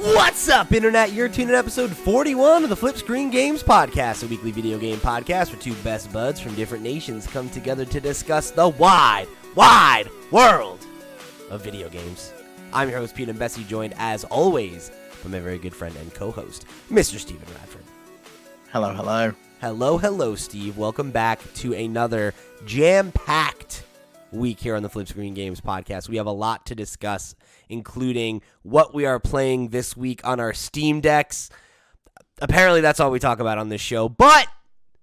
What's up, Internet? You're tuning in episode 41 of the FlipScreen Games Podcast, a weekly video game podcast where two best buds from different nations come together to discuss the wide world of video games. I'm your host, Pete and Bessie, joined as always by my very good friend and co-host, Mr. Steven Radford. Hello, hello. Hello, Steve. Welcome back to another jam-packed week here on the FlipScreen Games Podcast. We have a lot to discuss, including what we are playing this week on our Steam Decks. Apparently, that's all we talk about on this show, but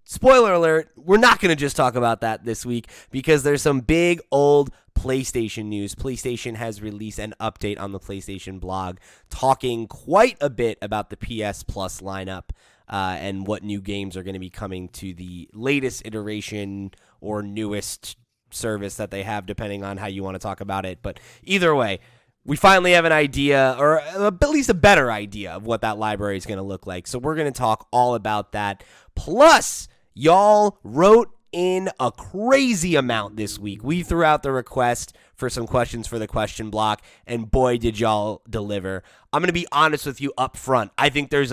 spoiler alert, we're not going to just talk about that this week because there's some big old PlayStation news. PlayStation has released an update on the PlayStation blog talking quite a bit about the PS Plus lineup and what new games are going to be coming to the latest iteration or newest service that they have, depending on how you want to talk about it. But either way, we finally have an idea, or at least a better idea, of what that library is going to look like. So we're going to talk all about that. Plus, y'all wrote in a crazy amount this week. We threw out the request for some questions for the question block, and boy, did y'all deliver. I'm going to be honest with you up front. I think there's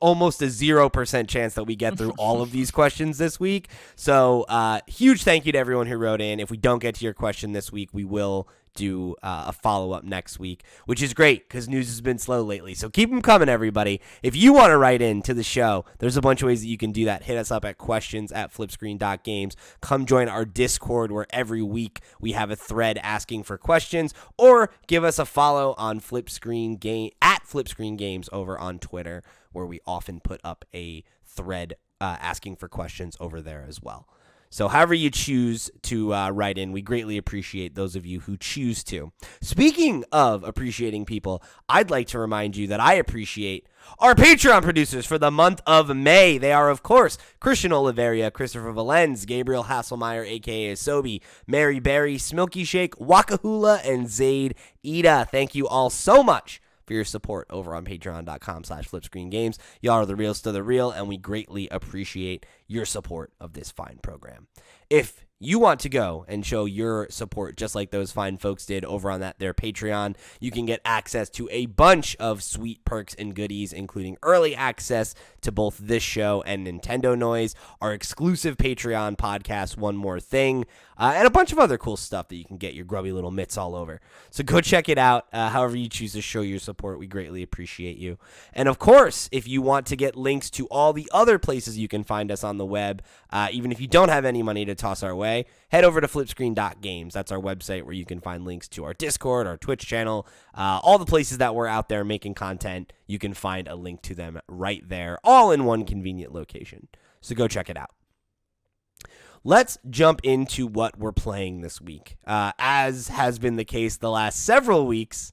almost a 0% chance that we get through all of these questions this week. So huge thank you to everyone who wrote in. If we don't get to your question this week, we will do a follow-up next week, which is great because news has been slow lately. So keep them coming, everybody. If you want to write in to the show, there's a bunch of ways that you can do that. Hit us up at questions@flipscreen.games. Come join our Discord where every week we have a thread asking for questions, or give us a follow on FlipScreen Game at FlipScreen Games over on Twitter, where we often put up a thread asking for questions over there as well. So however you choose to write in, we greatly appreciate those of you who choose to. Speaking of appreciating people, I'd like to remind you that I appreciate our Patreon producers for the month of May. They are, of course, Christian Oliveria, Christopher Valenz, Gabriel Hasselmeyer, a.k.a. Asobi, Mary Berry, Smilky Shake, Wakahula, and Zaid Ida. Thank you all so much for your support over on patreon.com/flipscreengames. Y'all are the reals to the real, and we greatly appreciate your support of this fine program. If you want to go and show your support just like those fine folks did over on their Patreon, you can get access to a bunch of sweet perks and goodies, including early access to both this show and Nintendo Noise, our exclusive Patreon podcast, One More Thing, and a bunch of other cool stuff that you can get your grubby little mitts all over. So go check it out. However you choose to show your support, we greatly appreciate you. And of course, if you want to get links to all the other places you can find us on the web, even if you don't have any money to toss our way, head over to flipscreen.games. That's our website where you can find links to our Discord, our Twitch channel, all the places that we're out there making content. You can find a link to them right there, all in one convenient location. So go check it out. Let's jump into what we're playing this week. As has been the case the last several weeks,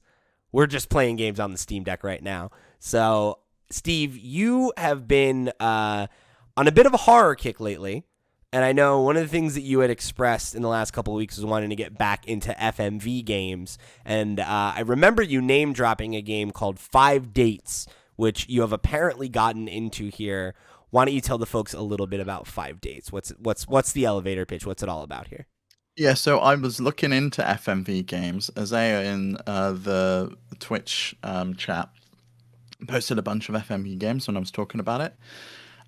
we're just playing games on the Steam Deck right now. So, Steve, you have been on a bit of a horror kick lately. And I know one of the things that you had expressed in the last couple of weeks was wanting to get back into FMV games. And I remember you name-dropping a game called 5 Dates, which you have apparently gotten into here. Why don't you tell the folks a little bit about 5 Dates? What's the elevator pitch? What's it all about here? Yeah, so I was looking into FMV games. Isaiah in the Twitch chat posted a bunch of FMV games when I was talking about it.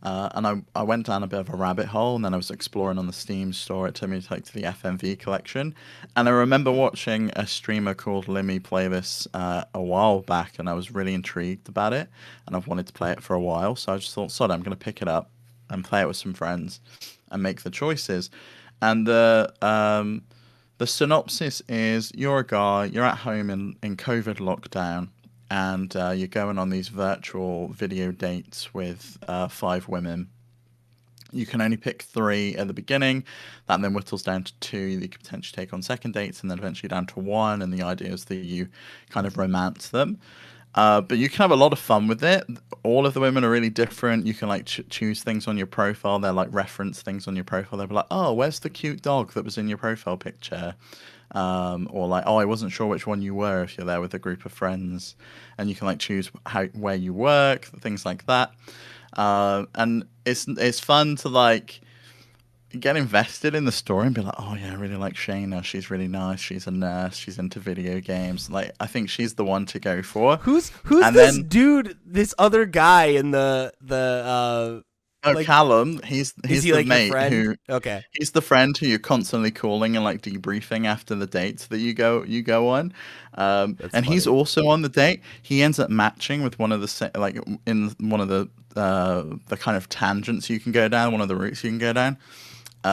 And I went down a bit of a rabbit hole, and then I was exploring on the Steam store. It took me to the FMV collection. And I remember watching a streamer called Limmy play this a while back, and I was really intrigued about it, and I've wanted to play it for a while. So I just thought, sod it, I'm going to pick it up and play it with some friends and make the choices. And the synopsis is you're a guy, you're at home in COVID lockdown, and you're going on these virtual video dates with 5 women. You can only pick 3 at the beginning. That then whittles down to 2 that you could potentially take on second dates, and then eventually down to 1. And the idea is that you kind of romance them. But you can have a lot of fun with it. All of the women are really different. You can choose things on your profile. They're reference things on your profile. They'll be like, oh, where's the cute dog that was in your profile picture? Or oh, I wasn't sure which one you were if you're there with a group of friends. And you can choose where you work, things like that. And it's fun to get invested in the story and be like, oh yeah, I really like Shayna. She's really nice. She's a nurse. She's into video games. Like, I think she's the one to go for. Who's And this then dude? This other guy in the oh, like, Callum, is he's he the like your mate friend? who Okay, he's the friend who you're constantly calling and like debriefing after the dates that you go on. that's And he's funny. also on the date. He ends up matching with one of the like in one of the kind of tangents you can go down, one of the routes you can go down.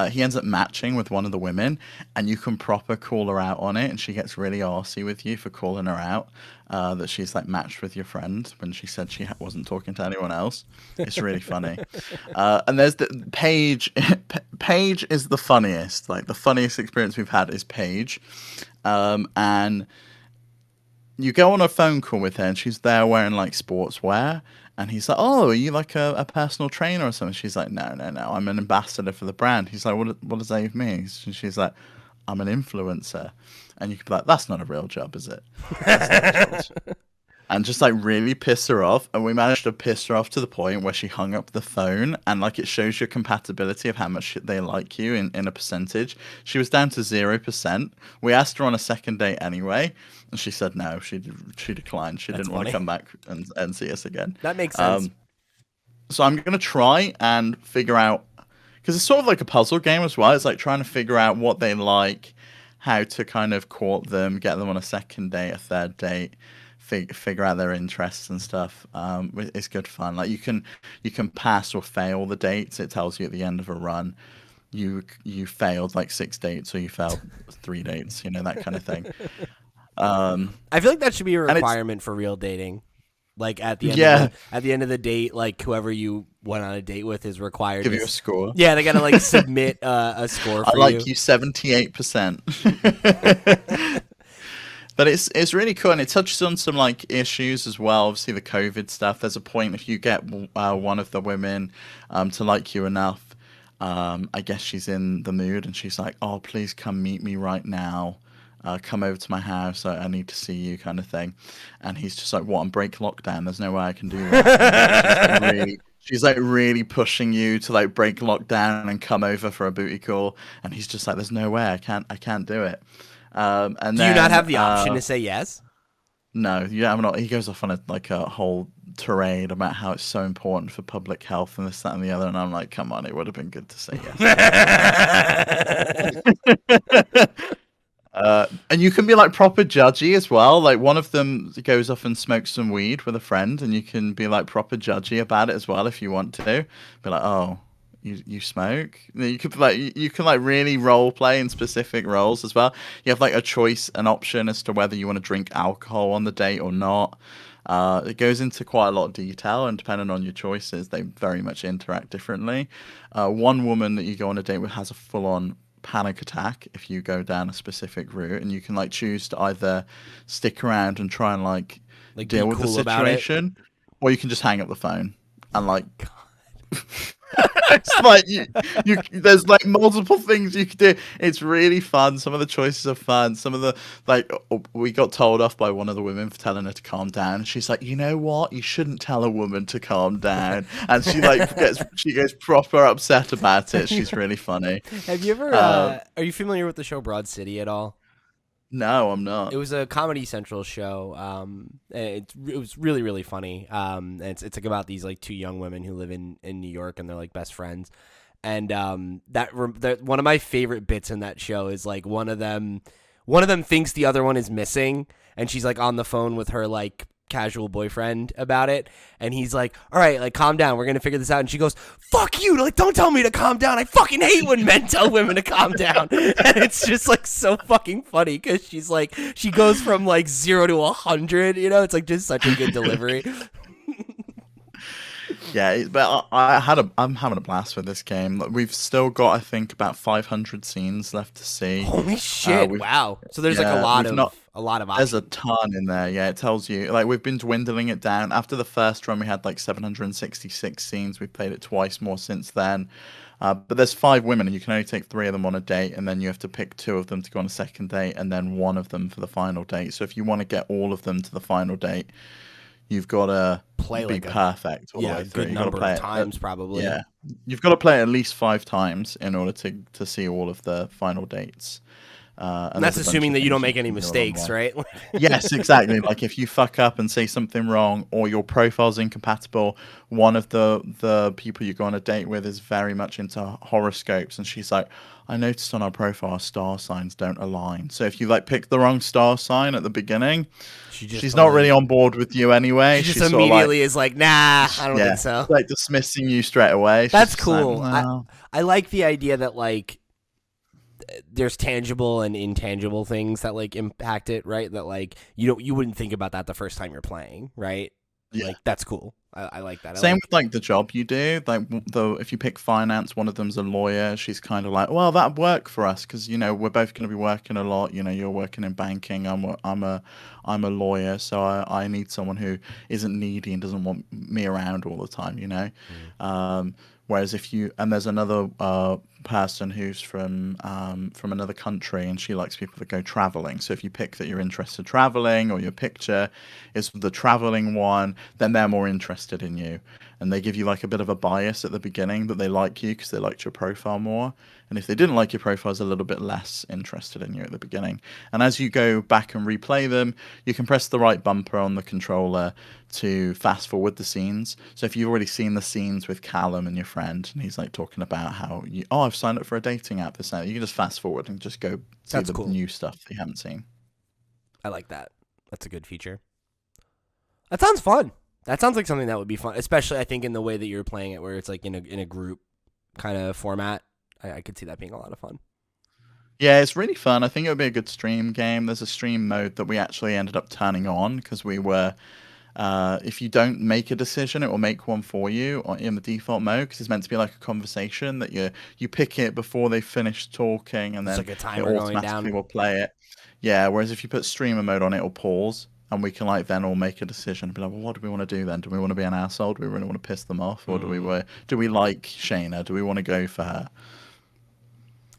He ends up matching with one of the women, and you can proper call her out on it, and she gets really arsy with you for calling her out. That she's like matched with your friend when she said she wasn't talking to anyone else. It's really funny. And there's the Paige. Paige is the funniest. Like the funniest experience we've had is Paige, and you go on a phone call with her and she's there wearing like sportswear, and he's like, oh, are you like a personal trainer or something? She's like, no, no, no, I'm an ambassador for the brand. He's like, what does that even mean? She's like, I'm an influencer. And you could be like, that's not a real job, is it? That's not a job. And just like really piss her off. And we managed to piss her off to the point where she hung up the phone, and like it shows your compatibility of how much they like you in a percentage. She was down to 0%. We asked her on a second date anyway, and she said no. She declined. She That's didn't want funny. to come back and see us again. That makes sense. So I'm gonna try and figure out, because it's sort of like a puzzle game as well. It's like trying to figure out what they like, how to kind of court them, get them on a second date, a third date, figure out their interests and stuff. It's good fun. Like you can pass or fail the dates. It tells you at the end of a run, you failed like 6 dates or you failed 3 dates. You know, that kind of thing. I feel like that should be a And it's requirement for real dating. Like at the end yeah, of the date, like whoever you went on a date with is required give to you a score. yeah, they gotta like submit a score I for like you. you 78%. But it's really cool, and it touches on some like issues as well. Obviously, the COVID stuff. There's a point if you get one of the women to like you enough. I guess she's in the mood, and she's like, "Oh, please come meet me right now. Come over to my house. I need to see you," kind of thing. And he's just like, "What? I'm break lockdown. There's no way I can do that." And like she's like really pushing you to like break lockdown and come over for a booty call, and he's just like, "There's no way. I can't do it." And Do you not then have the option to say yes? no, yeah, I'm not. He goes off on a whole tirade about how it's so important for public health and this, that, and the other, and I'm like, come on, it would have been good to say yes. And you can be like proper judgy as well. Like one of them goes off and smokes some weed with a friend, and you can be like proper judgy about it as well if you want to. Be like, oh, you smoke. You could like you can like really role play in specific roles as well. You have like a choice, an option as to whether you want to drink alcohol on the date or not. It goes into quite a lot of detail, and depending on your choices, they very much interact differently. One woman that you go on a date with has a full-on panic attack if you go down a specific route, and you can like choose to either stick around and try and like Like be deal with the cool about it. situation, or you can just hang up the phone and like it's like there's like multiple things you could do. It's really fun. Some of the choices are fun. Some of the like we got told off by one of the women for telling her to calm down. She's like, you know what? You shouldn't tell a woman to calm down. And she like gets proper upset about it. She's really funny. Have you ever? Um, Are you familiar with the show Broad City at all? no, I'm It not. was a Comedy Central show. It was really really funny. And it's like about these like two young women who live in New York, and they're like best friends. And that one of my favorite bits in that show is like one of them thinks the other one is missing, and she's like on the phone with her like casual boyfriend about it, and he's like, all right, like calm down, we're gonna figure this out. And she goes, fuck you, like don't tell me to calm down, I fucking hate when men tell women to calm down. And it's just like so fucking funny because she's like, she goes from like 0 to 100, you know. It's like just such a good delivery. Yeah, but I'm having a blast with this game. Like, we've still got, I think, about 500 scenes left to see. Holy shit, we've wow. So there's like yeah, we've not. a lot of There's a options. ton in there. Yeah, it tells you. Like we've been dwindling it down. After the first run, we had like 766 scenes. We've played it twice more since then. But there's 5 women, and you can only take 3 of them on a date, and then you have to pick 2 of them to go on a second date, and then 1 of them for the final date. So if you want to get all of them to the final date, you've got to Play be like perfect all the way a through. good You've got to number of play it. times probably. Yeah, you've got to play it at least 5 times in order to see all of the final dates. And And that's there's a bunch assuming of that you don't things you make any can do along the mistakes, way. right? Yes, exactly. Like if you fuck up and say something wrong or your profile's incompatible, one of the people you go on a date with is very much into horoscopes, and she's like, I noticed on our profile our star signs don't align. So if you like pick the wrong star sign at the beginning, She just she's not really on board with you anyway. she just She's sort of like, immediately is like, nah, I don't yeah, think so. like dismissing you straight away. She's That's just like, cool. no. I like the idea that like there's tangible and intangible things that like impact it, right? That like you wouldn't think about that the first time you're playing, right? Yeah. Like that's cool. I like that. Same with like the job you do. Like the if you pick finance, one of them's a lawyer. She's kind of like, well, that'd work for us because we're both going to be working a lot. You're working in banking. I'm a lawyer, so I need someone who isn't needy and doesn't want me around all the time. Whereas if you and there's another person who's from another country and she likes people that go traveling. So if you pick that you're interested traveling or your picture is the traveling one, then they're more interested in you. And they give you like a bit of a bias at the beginning that they like you because they liked your profile more. And if they didn't like your profile, it's a little bit less interested in you at the beginning. And as you go back and replay them, you can press the right bumper on the controller to fast forward the scenes. So if you've already seen the scenes with Callum and your friend, and he's like talking about how I've signed up for a dating app, this now, you can just fast forward and just go see That's the cool. new stuff that you haven't seen. I like that. That's a good feature. That sounds fun. That sounds like something that would be fun, especially I think in the way that you're playing it, where it's like in a group kind of format. I could see that being a lot of fun. Yeah, it's really fun. I think it would be a good stream game. There's a stream mode that we actually ended up turning on because we were. If you don't make a decision, it will make one for you in the default mode because it's meant to be like a conversation that you pick it before they finish talking, and It's then like a it timer going automatically down. will play it. Yeah, whereas if you put streamer mode on, it will pause, and we can like then all make a decision and be like, well, what do we want to do then? Do we want to be an asshole? Do we really want to piss them off, or do we like Shayna? Do we want to go for her?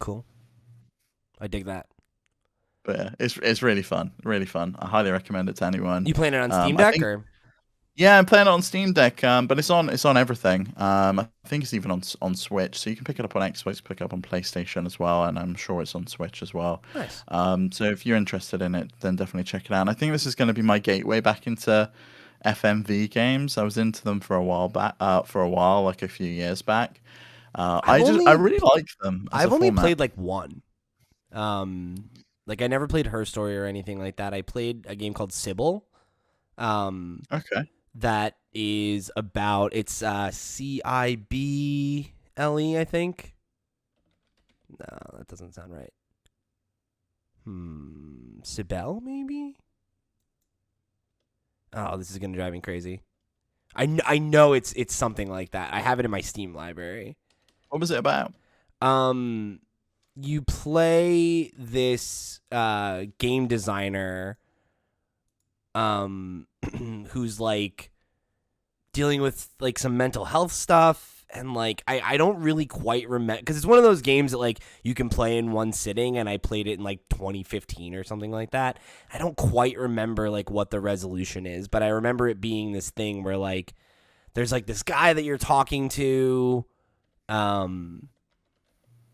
Cool. I dig that. But yeah, it's really fun, really fun. I highly recommend it to anyone. You playing it on Steam I Deck think or? Yeah, I'm playing it on Steam Deck, but it's on everything. I think it's even on Switch, so you can pick it up on Xbox, pick it up on PlayStation as well, and I'm sure it's on Switch as well. Nice. So if you're interested in it, then definitely check it out. And I think this is going to be my gateway back into FMV games. I was into them for a while back, like a few years back. I really like them as a I've only format. played like one. Like I never played Her Story or anything like that. I played a game called Sybil. Okay. That is about it's Cible, I think. No, that doesn't sound right. Sibel, maybe? Oh, this is gonna drive me crazy. I know it's something like that. I have it in my Steam library. What was it about? You play this game designer who's like dealing with like some mental health stuff, and like I don't really quite remember because it's one of those games that like you can play in one sitting, and I played it in like 2015 or something like that. I don't quite remember like what the resolution is, but I remember it being this thing where like there's like this guy that you're talking to, and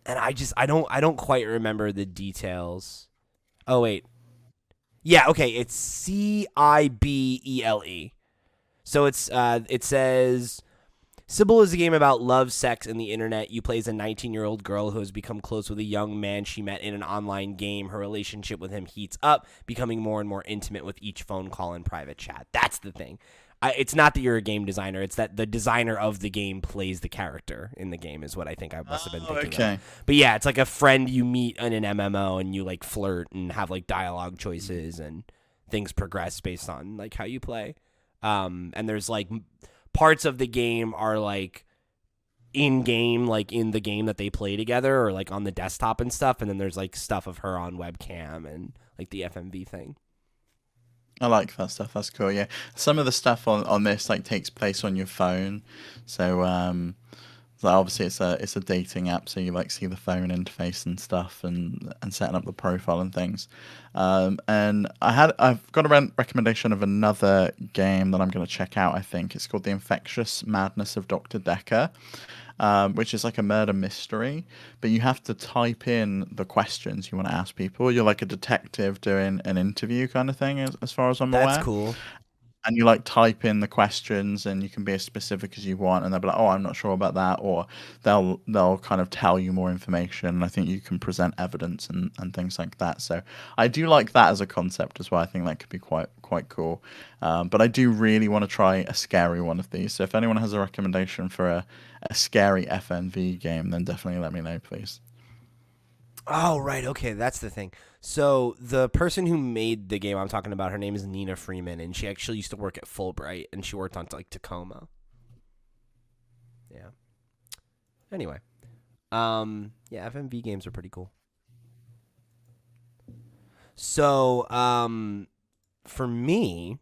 I don't quite remember the details. Oh wait. Yeah, okay, it's Cibele. So it says Sybil is a game about love, sex, and the internet. You play as a 19-year-old girl who has become close with a young man she met in an online game. Her relationship with him heats up, becoming more and more intimate with each phone call and private chat. That's the thing. It's not that you're a game designer. It's that the designer of the game plays the character in the game is what I think I must have been thinking of. But yeah, it's like a friend you meet in an MMO and you like flirt and have like dialogue choices and things progress based on like how you play. And there's like parts of the game are like in game, like in the game that they play together or like on the desktop and stuff. And then there's like stuff of her on webcam and like the FMV thing. I like that stuff. That's cool. Yeah, some of the stuff on this like takes place on your phone. So So obviously it's a dating app, so you like see the phone interface and stuff, and setting up the profile and things. And I've got a recommendation of another game that I'm going to check out. I think it's called The Infectious Madness of Dr. Decker, which is like a murder mystery, but you have to type in the questions you want to ask people. You're like a detective doing an interview kind of thing, as far as I'm That's aware. cool. And you like type in the questions, and you can be as specific as you want, and they'll be like, "Oh, I'm not sure about that," or they'll kind of tell you more information. And I think you can present evidence and things like that. So I do like that as a concept as well. I think that could be quite cool. But I do really want to try a scary one of these. So if anyone has a recommendation for a scary FNV game, then definitely let me know, please. Oh, right. Okay, that's the thing. So the person who made the game I'm talking about, her name is Nina Freeman, and she actually used to work at Fulbright, and she worked on like Tacoma. Yeah. Anyway, yeah, FMV games are pretty cool. So, for me,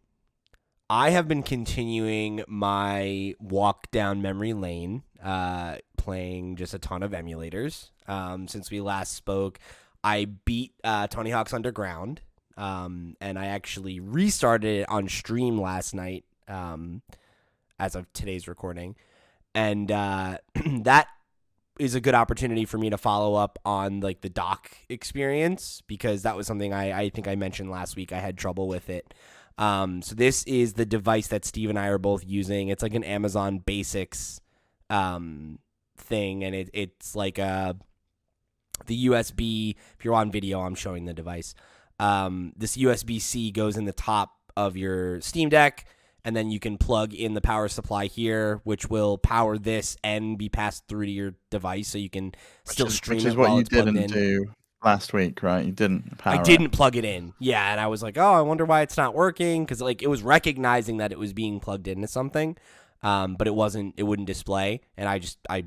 I have been continuing my walk down memory lane, playing just a ton of emulators. Since we last spoke, I beat Tony Hawk's Underground, and I actually restarted it on stream last night, as of today's recording. And that is a good opportunity for me to follow up on like the dock experience, because that was something I think I mentioned last week. I had trouble with it. So this is the device that Steve and I are both using. It's like an Amazon Basics thing, and it's like the USB. If you're on video, I'm showing the device. This USB-C goes in the top of your Steam Deck, and then you can plug in the power supply here, which will power this and be passed through to your device, so you can still stream Which it is what while you it's plugged didn't in. do last week, right? You didn't I power it. didn't plug it in. Yeah, and I was like, oh, I wonder why it's not working, because like it was recognizing that it was being plugged into something, but it wasn't. It wouldn't display, and I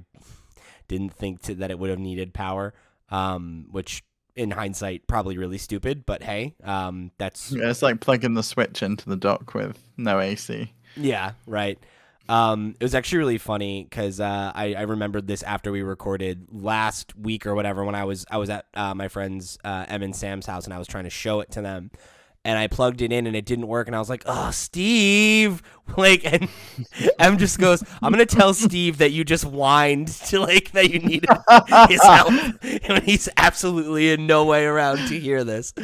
didn't think that it would have needed power, which in hindsight probably really stupid. But hey, that's Yeah, it's like plugging the Switch into the dock with no AC. yeah, right. It was actually really funny because I remembered this after we recorded last week or whatever, when I was at my friends Em and Sam's house, and I was trying to show it to them, and I plugged it in and it didn't work, and I was like, "Oh, Steve!" Like, and Em just goes, "I'm gonna tell Steve that you just whined to like that you needed his help," and he's absolutely in no way around to hear this.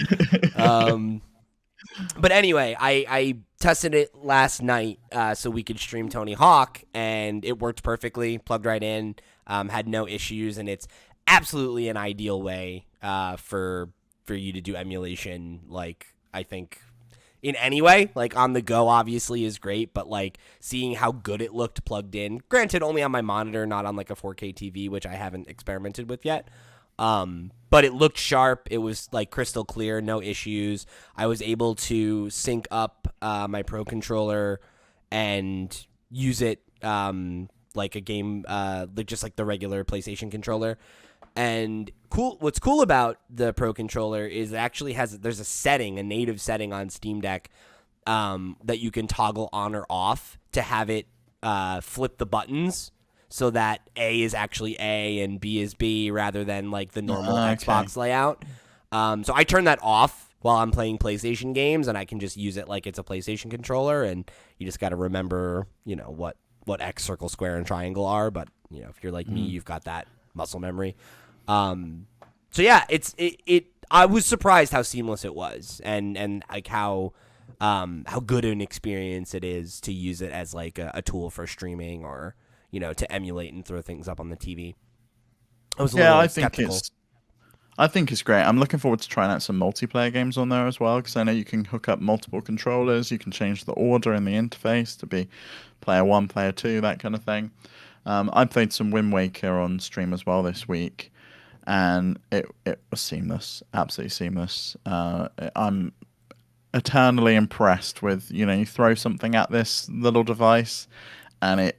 But anyway, I tested it last night so we could stream Tony Hawk, and it worked perfectly. Plugged right in, had no issues, and it's absolutely an ideal way for you to do emulation. Like, I think in any way, like on the go, obviously is great, but like seeing how good it looked plugged in. Granted, only on my monitor, not on like a 4K TV, which I haven't experimented with yet. But it looked sharp. It was like crystal clear, no issues. I was able to sync up my Pro controller and use it like a game, like just like the regular PlayStation controller. And what's cool about the Pro controller is it actually there's a native setting on Steam Deck that you can toggle on or off to have it flip the buttons, so that A is actually A and B is B, rather than like the normal Xbox layout. So I turn that off while I'm playing PlayStation games, and I can just use it like it's a PlayStation controller. And you just got to remember, what X, circle, square, and triangle are. But if you're like me, you've got that muscle memory. So yeah, I was surprised how seamless it was, and like how good an experience it is to use it as like a tool for streaming, or to emulate and throw things up on the TV. I was a little skeptical. I think it's great. I'm looking forward to trying out some multiplayer games on there as well, because I know you can hook up multiple controllers. You can change the order in the interface to be player one, player two, that kind of thing. I played some Wind Waker on stream as well this week, and it was seamless, absolutely seamless. I'm eternally impressed with, you throw something at this little device, and it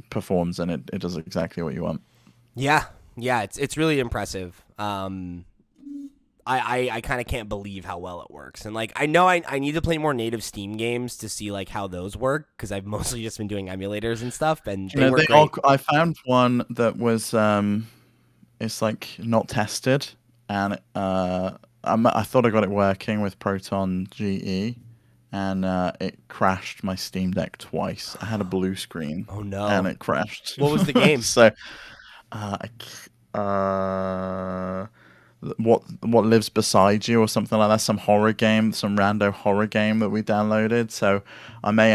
performs, and it does exactly what you want. Yeah, it's really impressive. I kind of can't believe how well it works. And like I know I need to play more native Steam games to see like how those work because I've mostly just been doing emulators and stuff, and they work great. I found one that was it's like not tested, and I thought I got it working with Proton GE, and it crashed my Steam Deck twice. I had a blue screen. Oh no! And it crashed. What was the game? So, uh, what lives beside you or something like that, some horror game, some rando horror game that we downloaded. So I may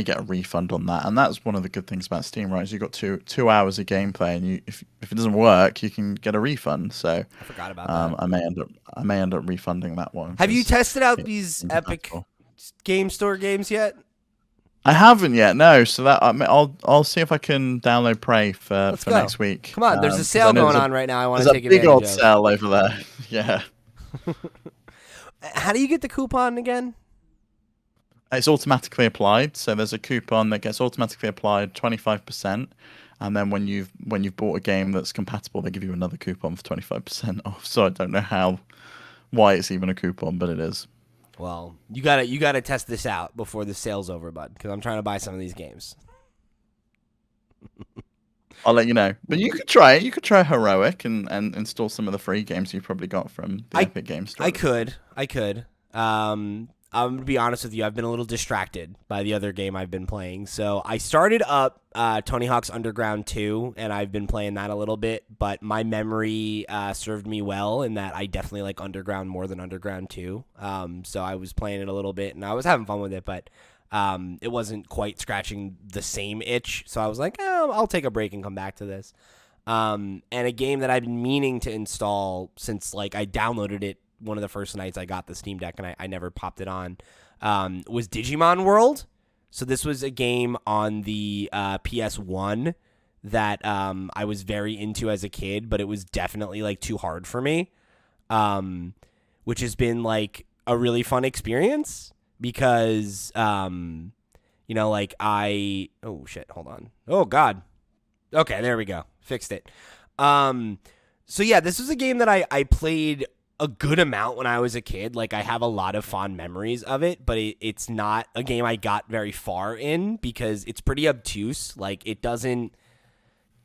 get a refund on that, and that's one of the good things about Steam, right? Is you got 2 hours of gameplay, and if it doesn't work, you can get a refund. So I forgot about that. I may end up refunding that one. Have you tested out these Epic Game Store games yet? I haven't yet, no. So that I'll see if I can download Prey for next week. Come on, there's a sale going on right now. I want to take advantage of. There's a big old sale over there. Yeah. How do you get the coupon again? It's automatically applied. So there's a coupon that gets automatically applied, 25%, and then when you've bought a game that's compatible, they give you another coupon for 25% off. So I don't know why it's even a coupon, but it is. Well, you gotta test this out before the sale's over, bud, because I'm trying to buy some of these games. I'll let you know. But you could try it. You could try Heroic and install some of the free games you've probably got from the Epic Games Store. I could. I'm going to be honest with you. I've been a little distracted by the other game I've been playing. So I started up Tony Hawk's Underground 2, and I've been playing that a little bit. But my memory served me well in that I definitely like Underground more than Underground 2. So I was playing it a little bit, and I was having fun with it. But it wasn't quite scratching the same itch. So I was like, I'll take a break and come back to this. And a game that I've been meaning to install since like I downloaded it one of the first nights I got the Steam Deck, and I never popped it on, was Digimon World. So this was a game on the PS1 that I was very into as a kid, but it was definitely like too hard for me, which has been like a really fun experience because, like oh shit, hold on. Oh God. Okay, there we go. Fixed it. So yeah, this was a game that I played a good amount when I was a kid. Like I have a lot of fond memories of it, but it's not a game I got very far in because it's pretty obtuse. Like it doesn't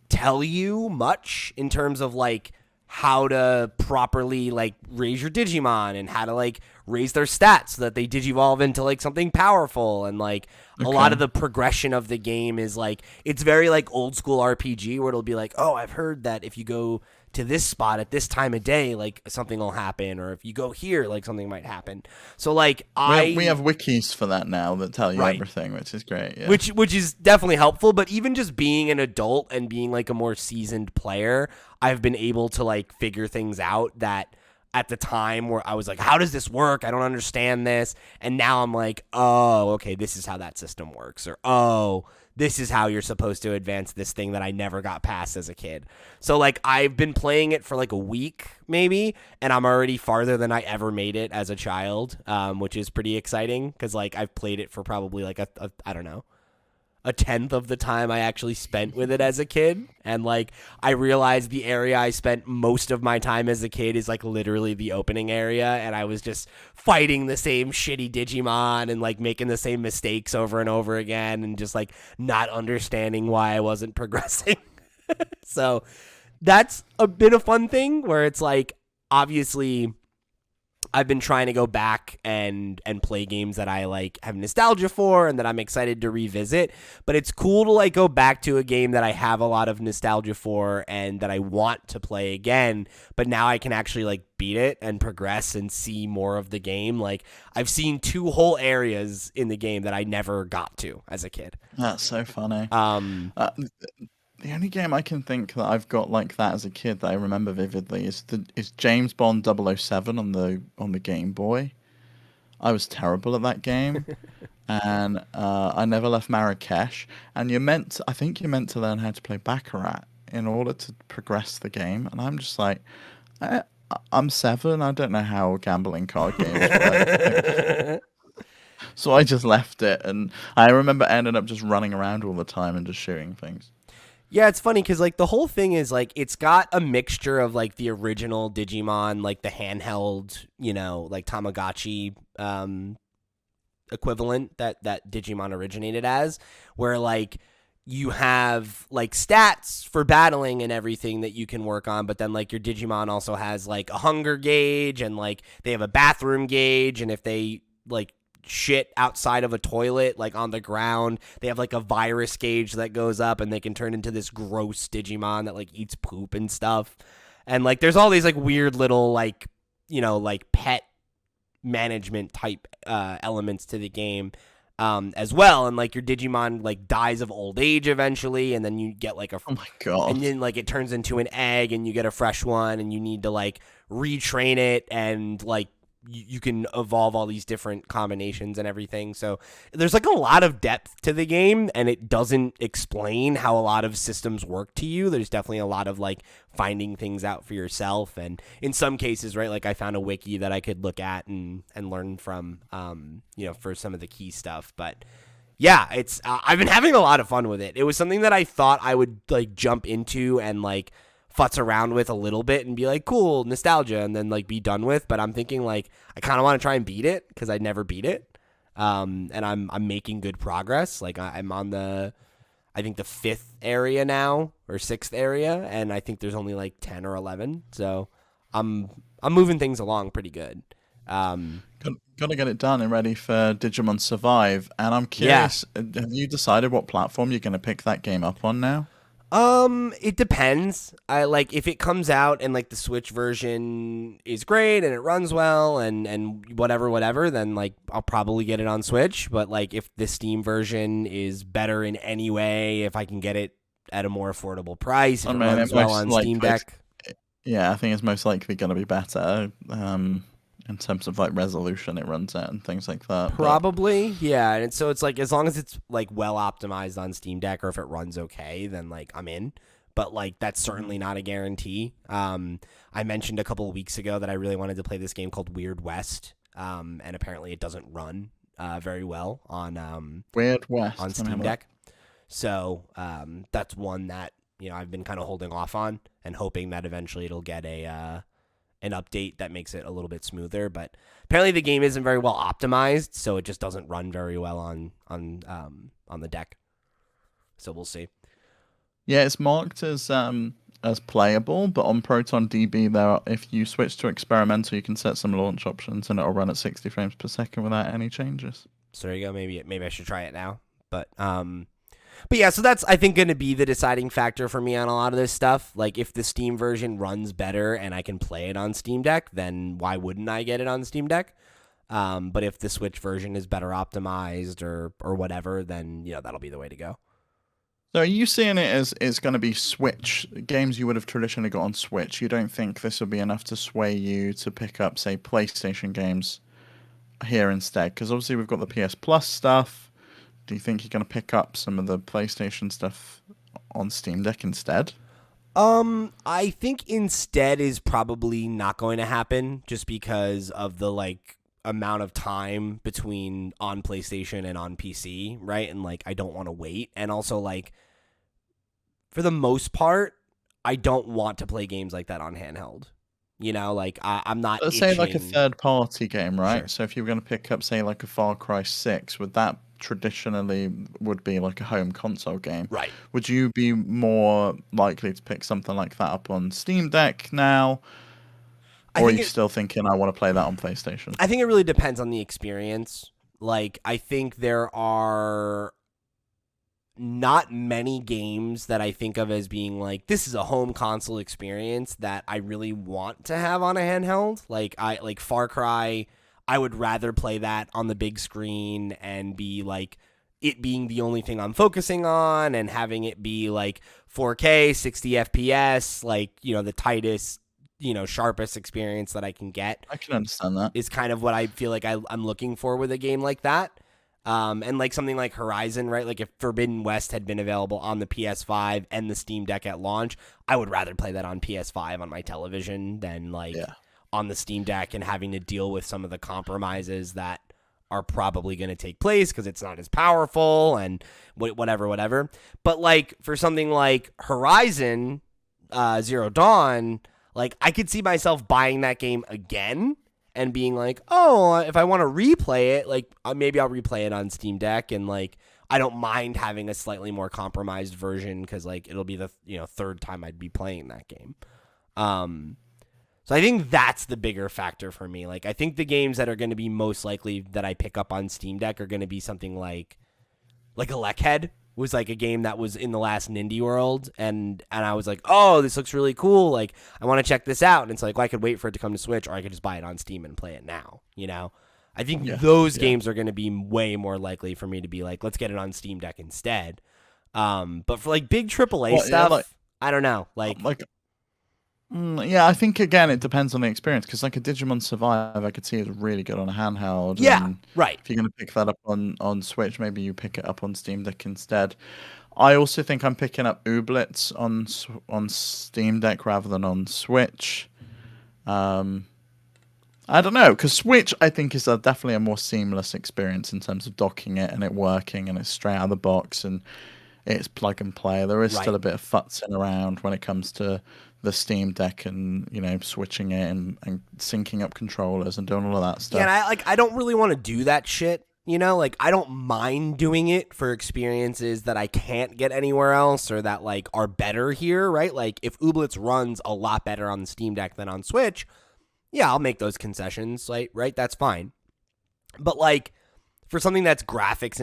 tell you much in terms of like how to properly like raise your Digimon and how to like raise their stats so that they digivolve into like something powerful. And like a lot of the progression of the game is like, it's very like old school RPG where it'll be like, oh, I've heard that if you go to this spot at this time of day, like something will happen, or if you go here, like something might happen. So like we have wikis for that now that tell you everything, which is great. Yeah. Which is definitely helpful. But even just being an adult and being like a more seasoned player, I've been able to like figure things out that at the time where I was like, how does this work? I don't understand this. And now I'm like, oh, okay, this is how that system works. Or, oh, this is how you're supposed to advance this thing that I never got past as a kid. So like I've been playing it for like a week maybe, and I'm already farther than I ever made it as a child, which is pretty exciting because like I've played it for probably like I don't know, a tenth of the time I actually spent with it as a kid. And like I realized the area I spent most of my time as a kid is like literally the opening area, and I was just fighting the same shitty Digimon and like making the same mistakes over and over again and just like not understanding why I wasn't progressing. So that's a bit of fun thing where it's like obviously I've been trying to go back and play games that I like have nostalgia for and that I'm excited to revisit, but it's cool to like go back to a game that I have a lot of nostalgia for and that I want to play again, but now I can actually like beat it and progress and see more of the game. Like I've seen 2 whole areas in the game that I never got to as a kid. That's so funny. The only game I can think that I've got like that as a kid that I remember vividly is James Bond 007 on the Game Boy. I was terrible at that game, and I never left Marrakesh. And I think you're meant to learn how to play Baccarat in order to progress the game. And I'm just like, I'm 7. I don't know how gambling card games work. So I just left it, and I remember ended up just running around all the time and just shooting things. Yeah, it's funny because like the whole thing is like it's got a mixture of like the original Digimon, like the handheld, like Tamagotchi equivalent that Digimon originated as, where like you have like stats for battling and everything that you can work on, but then like your Digimon also has like a hunger gauge and like they have a bathroom gauge, and if they like shit outside of a toilet like on the ground, they have like a virus gauge that goes up and they can turn into this gross Digimon that like eats poop and stuff. And like there's all these like weird little like like pet management type elements to the game as well. And like your Digimon like dies of old age eventually, and then you get like Oh my god. and then like it turns into an egg and you get a fresh one, and you need to like retrain it, and like you can evolve all these different combinations and everything. So there's like a lot of depth to the game, and it doesn't explain how a lot of systems work to you. There's definitely a lot of like finding things out for yourself, and in some cases, right, like I found a wiki that I could look at and learn from for some of the key stuff. But yeah, it's I've been having a lot of fun with it. It was something that I thought I would like jump into and like futz around with a little bit and be like, cool, nostalgia, and then like be done with. But I'm thinking like I kind of want to try and beat it because I never beat it, and I'm making good progress. Like I'm on I think the 5th area now or 6th area, and I think there's only like 10 or 11. So I'm moving things along pretty good. Gotta get it done and ready for Digimon Survive. And I'm curious, have you decided what platform you're gonna pick that game up on now? It depends. I like if it comes out and like the Switch version is great and it runs well and whatever, then like I'll probably get it on Switch. But like if the Steam version is better in any way, if I can get it at a more affordable price, if it runs well on Steam Deck. Yeah, I think it's most likely going to be better in terms of like resolution it runs at and things like that. Probably, yeah. And so it's like as long as it's like well optimized on Steam Deck, or if it runs okay, then like I'm in. But like that's certainly not a guarantee. I mentioned a couple of weeks ago that I really wanted to play this game called Weird West, and apparently it doesn't run very well on Weird West on Steam Deck. So that's one that I've been kind of holding off on and hoping that eventually it'll get an update that makes it a little bit smoother. But apparently the game isn't very well optimized, so it just doesn't run very well on the deck. So we'll see. Yeah, it's marked as playable, but on ProtonDB if you switch to experimental, you can set some launch options and it'll run at 60 frames per second without any changes. So there you go. Maybe I should try it now. But yeah, so that's I think going to be the deciding factor for me on a lot of this stuff. Like if the Steam version runs better and I can play it on Steam Deck, then why wouldn't I get it on Steam Deck? But if the Switch version is better optimized or whatever, then that'll be the way to go. So are you seeing it as it's going to be Switch games you would have traditionally got on Switch? You don't think this will be enough to sway you to pick up, say, PlayStation games here instead? Because obviously we've got the PS Plus stuff. Do you think you're going to pick up some of the PlayStation stuff on Steam Deck instead? I think instead is probably not going to happen just because of the like amount of time between on PlayStation and on PC, right? And like I don't want to wait, and also like for the most part, I don't want to play games like that on handheld. Like I'm not. Let's say like a third-party game, right? Sure. So if you were going to pick up, say, like a Far Cry 6, would that traditionally would be like a home console game? Right. Would you be more likely to pick something like that up on Steam Deck now? Or are you still thinking, I want to play that on PlayStation? I think it really depends on the experience. Like, I think there are not many games that I think of as being like, this is a home console experience that I really want to have on a handheld. Like Far Cry, I would rather play that on the big screen and be like it being the only thing I'm focusing on and having it be like 4K, 60 FPS, like, the tightest, sharpest experience that I can get. I can understand that. Is kind of what I feel like I'm looking for with a game like that. And like something like Horizon, right? Like if Forbidden West had been available on the PS5 and the Steam Deck at launch, I would rather play that on PS5 on my television than on the Steam Deck and having to deal with some of the compromises that are probably going to take place because it's not as powerful and whatever. But like for something like Horizon Zero Dawn, like I could see myself buying that game again and being like, oh, if I want to replay it, like maybe I'll replay it on Steam Deck, and like I don't mind having a slightly more compromised version because like it'll be the third time I'd be playing that game. So I think that's the bigger factor for me. Like I think the games that are going to be most likely that I pick up on Steam Deck are going to be something like Electhead was like a game that was in the last Nindy World, and I was like, oh, this looks really cool. Like I want to check this out, and it's like, well, I could wait for it to come to Switch, or I could just buy it on Steam and play it now. I think those games are going to be way more likely for me to be like, let's get it on Steam Deck instead. But for like big AAA stuff, I don't know. I think again it depends on the experience, because like a Digimon Survive, I could see is really good on a handheld. Yeah, and right. If you're going to pick that up on Switch, maybe you pick it up on Steam Deck instead. I also think I'm picking up Ooblets on Steam Deck rather than on Switch. I don't know, because Switch I think is definitely a more seamless experience in terms of docking it and it working, and it's straight out of the box and it's plug and play. There is still a bit of futzing around when it comes to the Steam Deck and switching it and syncing up controllers and doing all of that stuff. Yeah, and I don't really want to do that shit. Like I don't mind doing it for experiences that I can't get anywhere else or that like are better here, right? Like if Ooblets runs a lot better on the Steam Deck than on Switch, yeah, I'll make those concessions, right? That's fine. But like for something that's graphics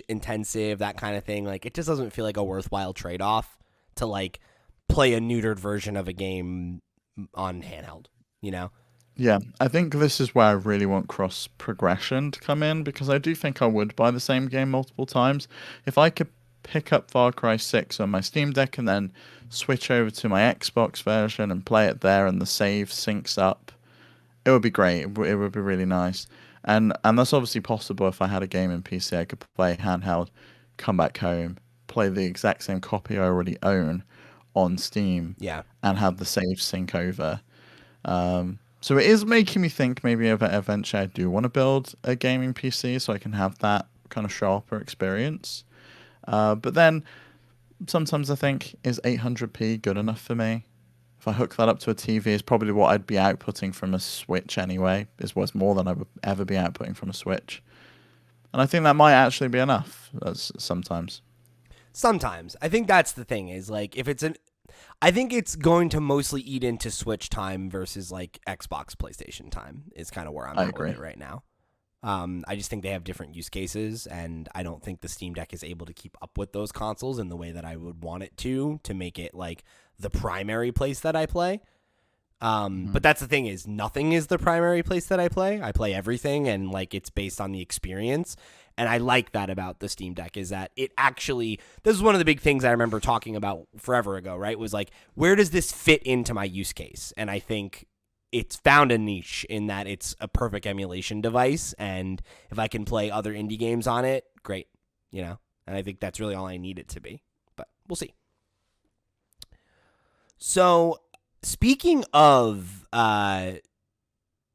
intensive, that kind of thing, like it just doesn't feel like a worthwhile trade-off to like play a neutered version of a game on handheld, Yeah, I think this is where I really want cross progression to come in, because I do think I would buy the same game multiple times. If I could pick up Far Cry 6 on my Steam Deck and then switch over to my Xbox version and play it there and the save syncs up, it would be great. It would be really nice. And that's obviously possible if I had a game in PC. I could play handheld, come back home, play the exact same copy I already own on Steam, and have the save sync over. So it is making me think maybe eventually I do want to build a gaming PC so I can have that kind of sharper experience. But then sometimes I think, is 800p good enough for me? If I hook that up to a TV, is probably what I'd be outputting from a Switch anyway. Is what's more than I would ever be outputting from a Switch. And I think that might actually be enough sometimes. Sometimes. I think that's the thing is like I think it's going to mostly eat into Switch time versus like Xbox, PlayStation time is kind of where I'm at with it right now. I just think they have different use cases, and I don't think the Steam Deck is able to keep up with those consoles in the way that I would want it to make it like the primary place that I play. But that's the thing is nothing is the primary place that I play. I play everything, and like it's based on the experience. And I like that about the Steam Deck is that it actually, this is one of the big things I remember talking about forever ago, right? Was like, where does this fit into my use case? And I think it's found a niche in that it's a perfect emulation device. And if I can play other indie games on it, great, And I think that's really all I need it to be, but we'll see. So speaking of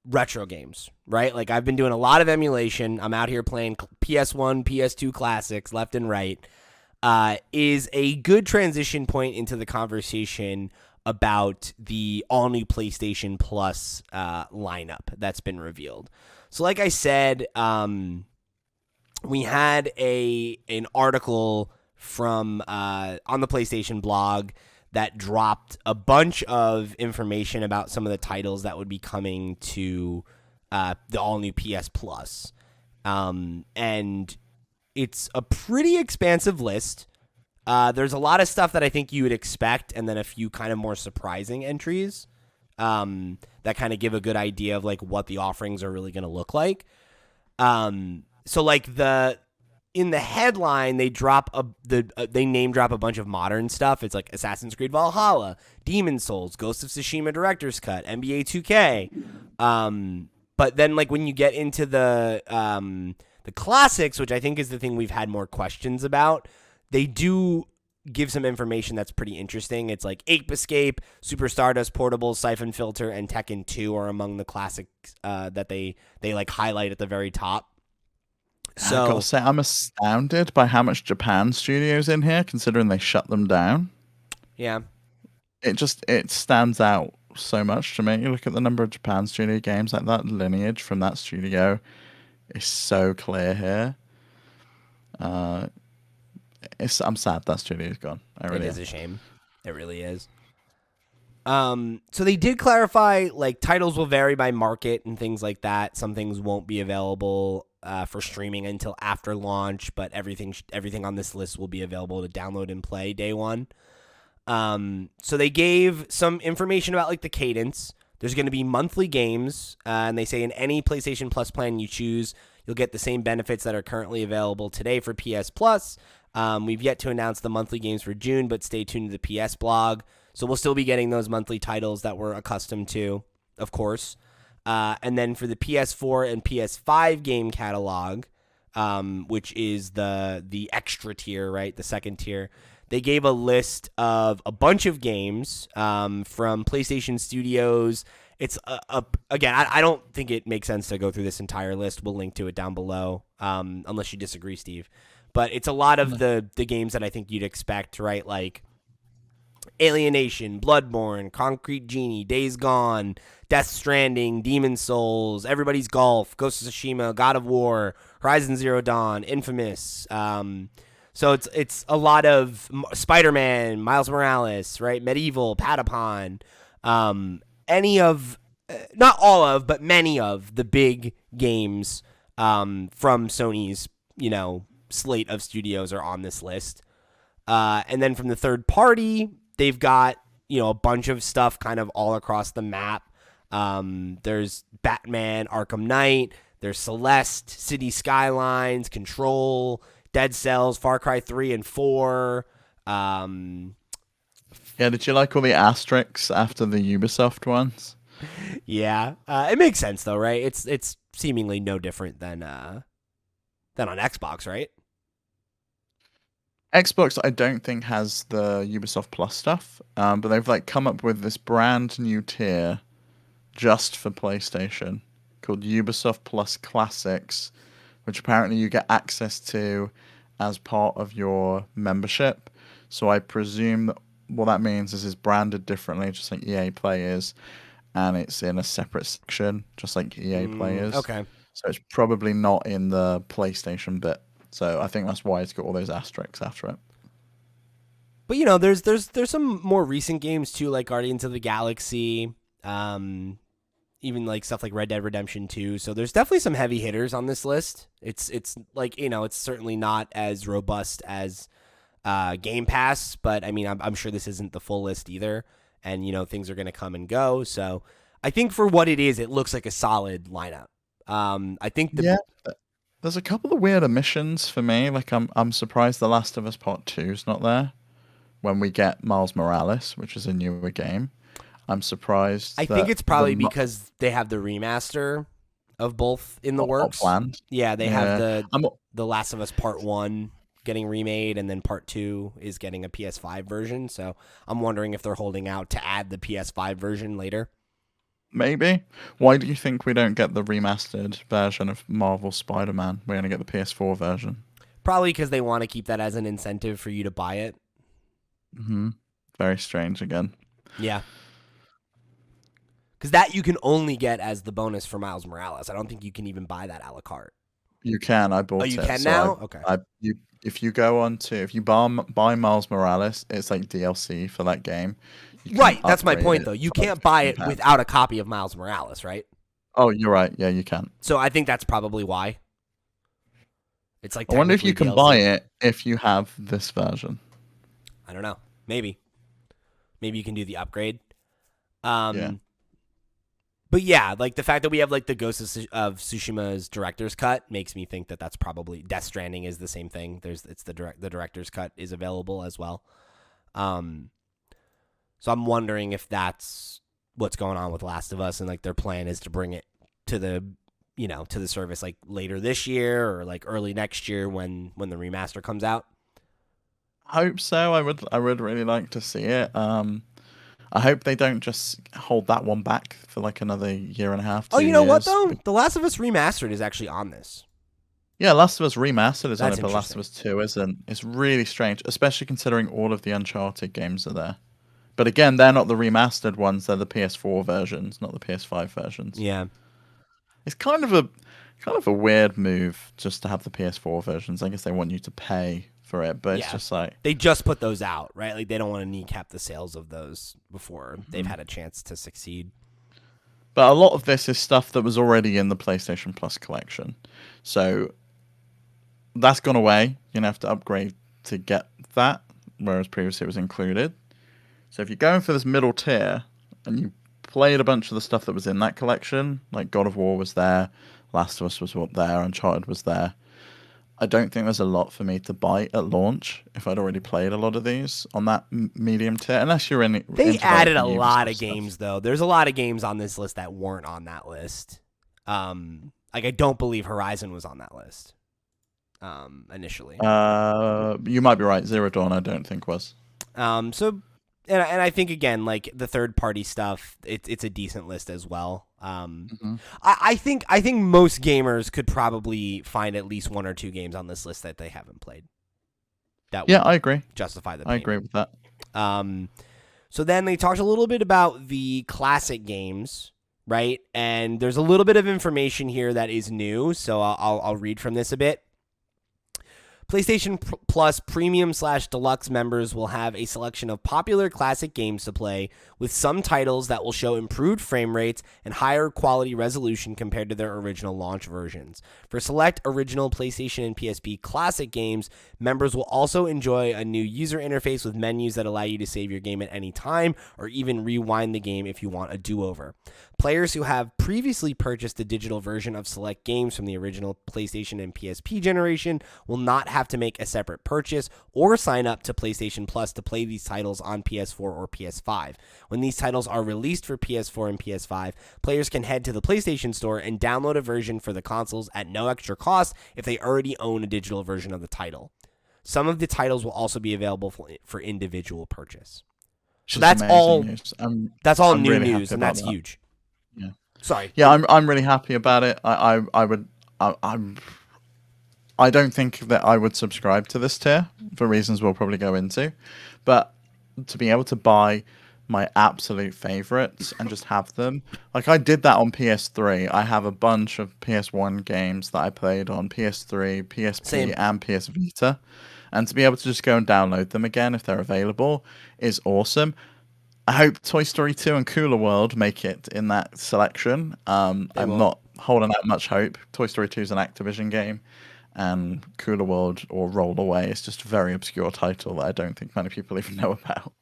retro games, right? Like I've been doing a lot of emulation. I'm out here playing PS1, PS2 classics left and right. Is a good transition point into the conversation about the all-new PlayStation Plus lineup that's been revealed. So like I said, we had an article from on the PlayStation blog that dropped a bunch of information about some of the titles that would be coming to the all-new PS Plus. And it's a pretty expansive list. There's a lot of stuff that I think you would expect, and then a few kind of more surprising entries that kind of give a good idea of like what the offerings are really going to look like. So like in the headline, they they name drop a bunch of modern stuff. It's like Assassin's Creed Valhalla, Demon's Souls, Ghost of Tsushima Director's Cut, NBA 2K. But then like when you get into the classics, which I think is the thing we've had more questions about, they do give some information that's pretty interesting. It's like Ape Escape, Super Stardust Portable, Siphon Filter, and Tekken 2 are among the classics that they like highlight at the very top. I gotta So say, I'm astounded by how much Japan studios in here, considering they shut them down. yeah, It stands out so much to me. You look at the number of Japan studio games, like that lineage from that studio is so clear here. Uh, I'm sad that studio's gone. I it really is am. a shame. It really is. So they did clarify like titles will vary by market and things like that. Some things won't be available for streaming until after launch, but everything on this list will be available to download and play day one. So they gave some information about like the cadence. There's going to be monthly games, and they say in any PlayStation Plus plan you choose, you'll get the same benefits that are currently available today for PS Plus. We've yet to announce the monthly games for June, but stay tuned to the PS blog. So we'll still be getting those monthly titles that we're accustomed to, of course. And then for the PS4 and PS5 game catalog, which is the extra tier, right? The second tier. They gave a list of a bunch of games from PlayStation Studios. It's again, I don't think it makes sense to go through this entire list. We'll link to it down below, unless you disagree, Steve. But it's a lot of the games that I think you'd expect, right? Like Alienation, Bloodborne, Concrete Genie, Days Gone, Death Stranding, Demon Souls, Everybody's Golf, Ghost of Tsushima, God of War, Horizon Zero Dawn, Infamous. So it's a lot of Spider-Man, Miles Morales, right? Medieval, Patapon, any of, not all of, but many of the big games from Sony's, slate of studios are on this list. And then from the third party, they've got, a bunch of stuff kind of all across the map. There's Batman, Arkham Knight, there's Celeste, City Skylines, Control, Dead Cells, Far Cry 3 and 4. Yeah, did you like all the asterisks after the Ubisoft ones? Yeah, it makes sense though, right? It's seemingly no different than on Xbox, right? Xbox, I don't think has the Ubisoft Plus stuff, but they've like come up with this brand new tier just for PlayStation called Ubisoft Plus Classics, which apparently you get access to as part of your membership. So I presume that what that means is it's branded differently, just like EA Play is, and it's in a separate section, just like EA Play is. Okay. So it's probably not in the PlayStation bit. So I think that's why it's got all those asterisks after it. But there's some more recent games too, like Guardians of the Galaxy, even like stuff like Red Dead Redemption 2. So there's definitely some heavy hitters on this list. It's like it's certainly not as robust as Game Pass, but I mean I'm sure this isn't the full list either, and things are going to come and go. So I think for what it is, it looks like a solid lineup. I think there's a couple of weird omissions for me. Like I'm surprised The Last of Us Part 2 is not there when we get Miles Morales, which is a newer game. I'm surprised. I think it's probably because they have the remaster of both in the works. Planned. Yeah, they have the Last of Us Part 1 getting remade, and then Part 2 is getting a PS5 version. So I'm wondering if they're holding out to add the PS5 version later. Maybe. Why do you think we don't get the remastered version of Marvel Spider-Man? We only get the PS4 version. Probably because they want to keep that as an incentive for you to buy it. Mm-hmm. Very strange again. Yeah. Because that you can only get as the bonus for Miles Morales. I don't think you can even buy that a la carte. You can. I bought it. Oh, you can now? Okay. If you go on to, if you buy Miles Morales, it's like DLC for that game. Right, that's my point, though. You can't buy it without a copy of Miles Morales, right? Oh, you're right. Yeah, you can. So I think that's probably why. It's like I wonder if you can DLC. buy it if you have this version. I don't know. Maybe you can do the upgrade. Yeah. But yeah, like the fact that we have like the Ghost of Tsushima's director's cut makes me think that that's probably Death Stranding is the same thing. It's the director's cut is available as well. So I'm wondering if that's what's going on with Last of Us, and like their plan is to bring it to the to the service like later this year or like early next year when the remaster comes out. I hope so. I would really like to see it. I hope they don't just hold that one back for like another year and a half. Oh, you know what though? The Last of Us Remastered is actually on this. Yeah, Last of Us Remastered is on That's it, but Last of interesting. Us 2 isn't. It's really strange, especially considering all of the Uncharted games are there. But again, they're not the remastered ones, they're the PS4 versions, not the PS5 versions. Yeah. It's kind of a weird move just to have the PS4 versions. I guess they want you to pay for it, but it's Yeah. just like They just put those out, right? Like they don't want to kneecap the sales of those before they've mhm. had a chance to succeed. But a lot of this is stuff that was already in the PlayStation Plus collection. So that's gone away. You're gonna have to upgrade to get that, whereas previously it was included. So if you're going for this middle tier and you played a bunch of the stuff that was in that collection, like God of War was there, Last of Us was there, Uncharted was there. I don't think there's a lot for me to buy at launch if I'd already played a lot of these on that medium tier, unless you're They into added like a the lot Ubisoft of stuff. games though. There's a lot of games on this list that weren't on that list. Like I don't believe Horizon was on that list. Initially. You might be right. Zero Dawn, I don't think was. So and I think again, like the third party stuff, it's a decent list as well. Hmm. I think most gamers could probably find at least one or two games on this list that they haven't played. That Yeah, would I agree. justify the I payment. agree with that. So then they talked a little bit about the classic games, right? And there's a little bit of information here that is new, so I'll read from this a bit. PlayStation Plus Premium/Deluxe members will have a selection of popular classic games to play, with some titles that will show improved frame rates and higher quality resolution compared to their original launch versions. For select original PlayStation and PSP classic games, members will also enjoy a new user interface with menus that allow you to save your game at any time or even rewind the game if you want a do-over. Players who have previously purchased the digital version of select games from the original PlayStation and PSP generation will not have to make a separate purchase or sign up to PlayStation Plus to play these titles on PS4 or PS5. When these titles are released for PS4 and PS5, players can head to the PlayStation Store and download a version for the consoles at no extra cost if they already own a digital version of the title. Some of the titles will also be available for individual purchase. So Which is that's amazing all. news. That's all I'm new really news, happy and about that's that. huge. Yeah. Sorry. Yeah, I'm really happy about it. I would I don't think that I would subscribe to this tier for reasons we'll probably go into, but to be able to buy my absolute favorites and just have them, like I did that on PS3. I have a bunch of PS1 games that I played on PS3, PSP, Same. and PS Vita, and to be able to just go and download them again if they're available is awesome. I hope Toy Story 2 and Cooler World make it in that selection. They I'm won't. not holding out much hope. Toy Story 2 is an Activision game, and Cooler World or Roll Away is just a very obscure title that I don't think many people even know about.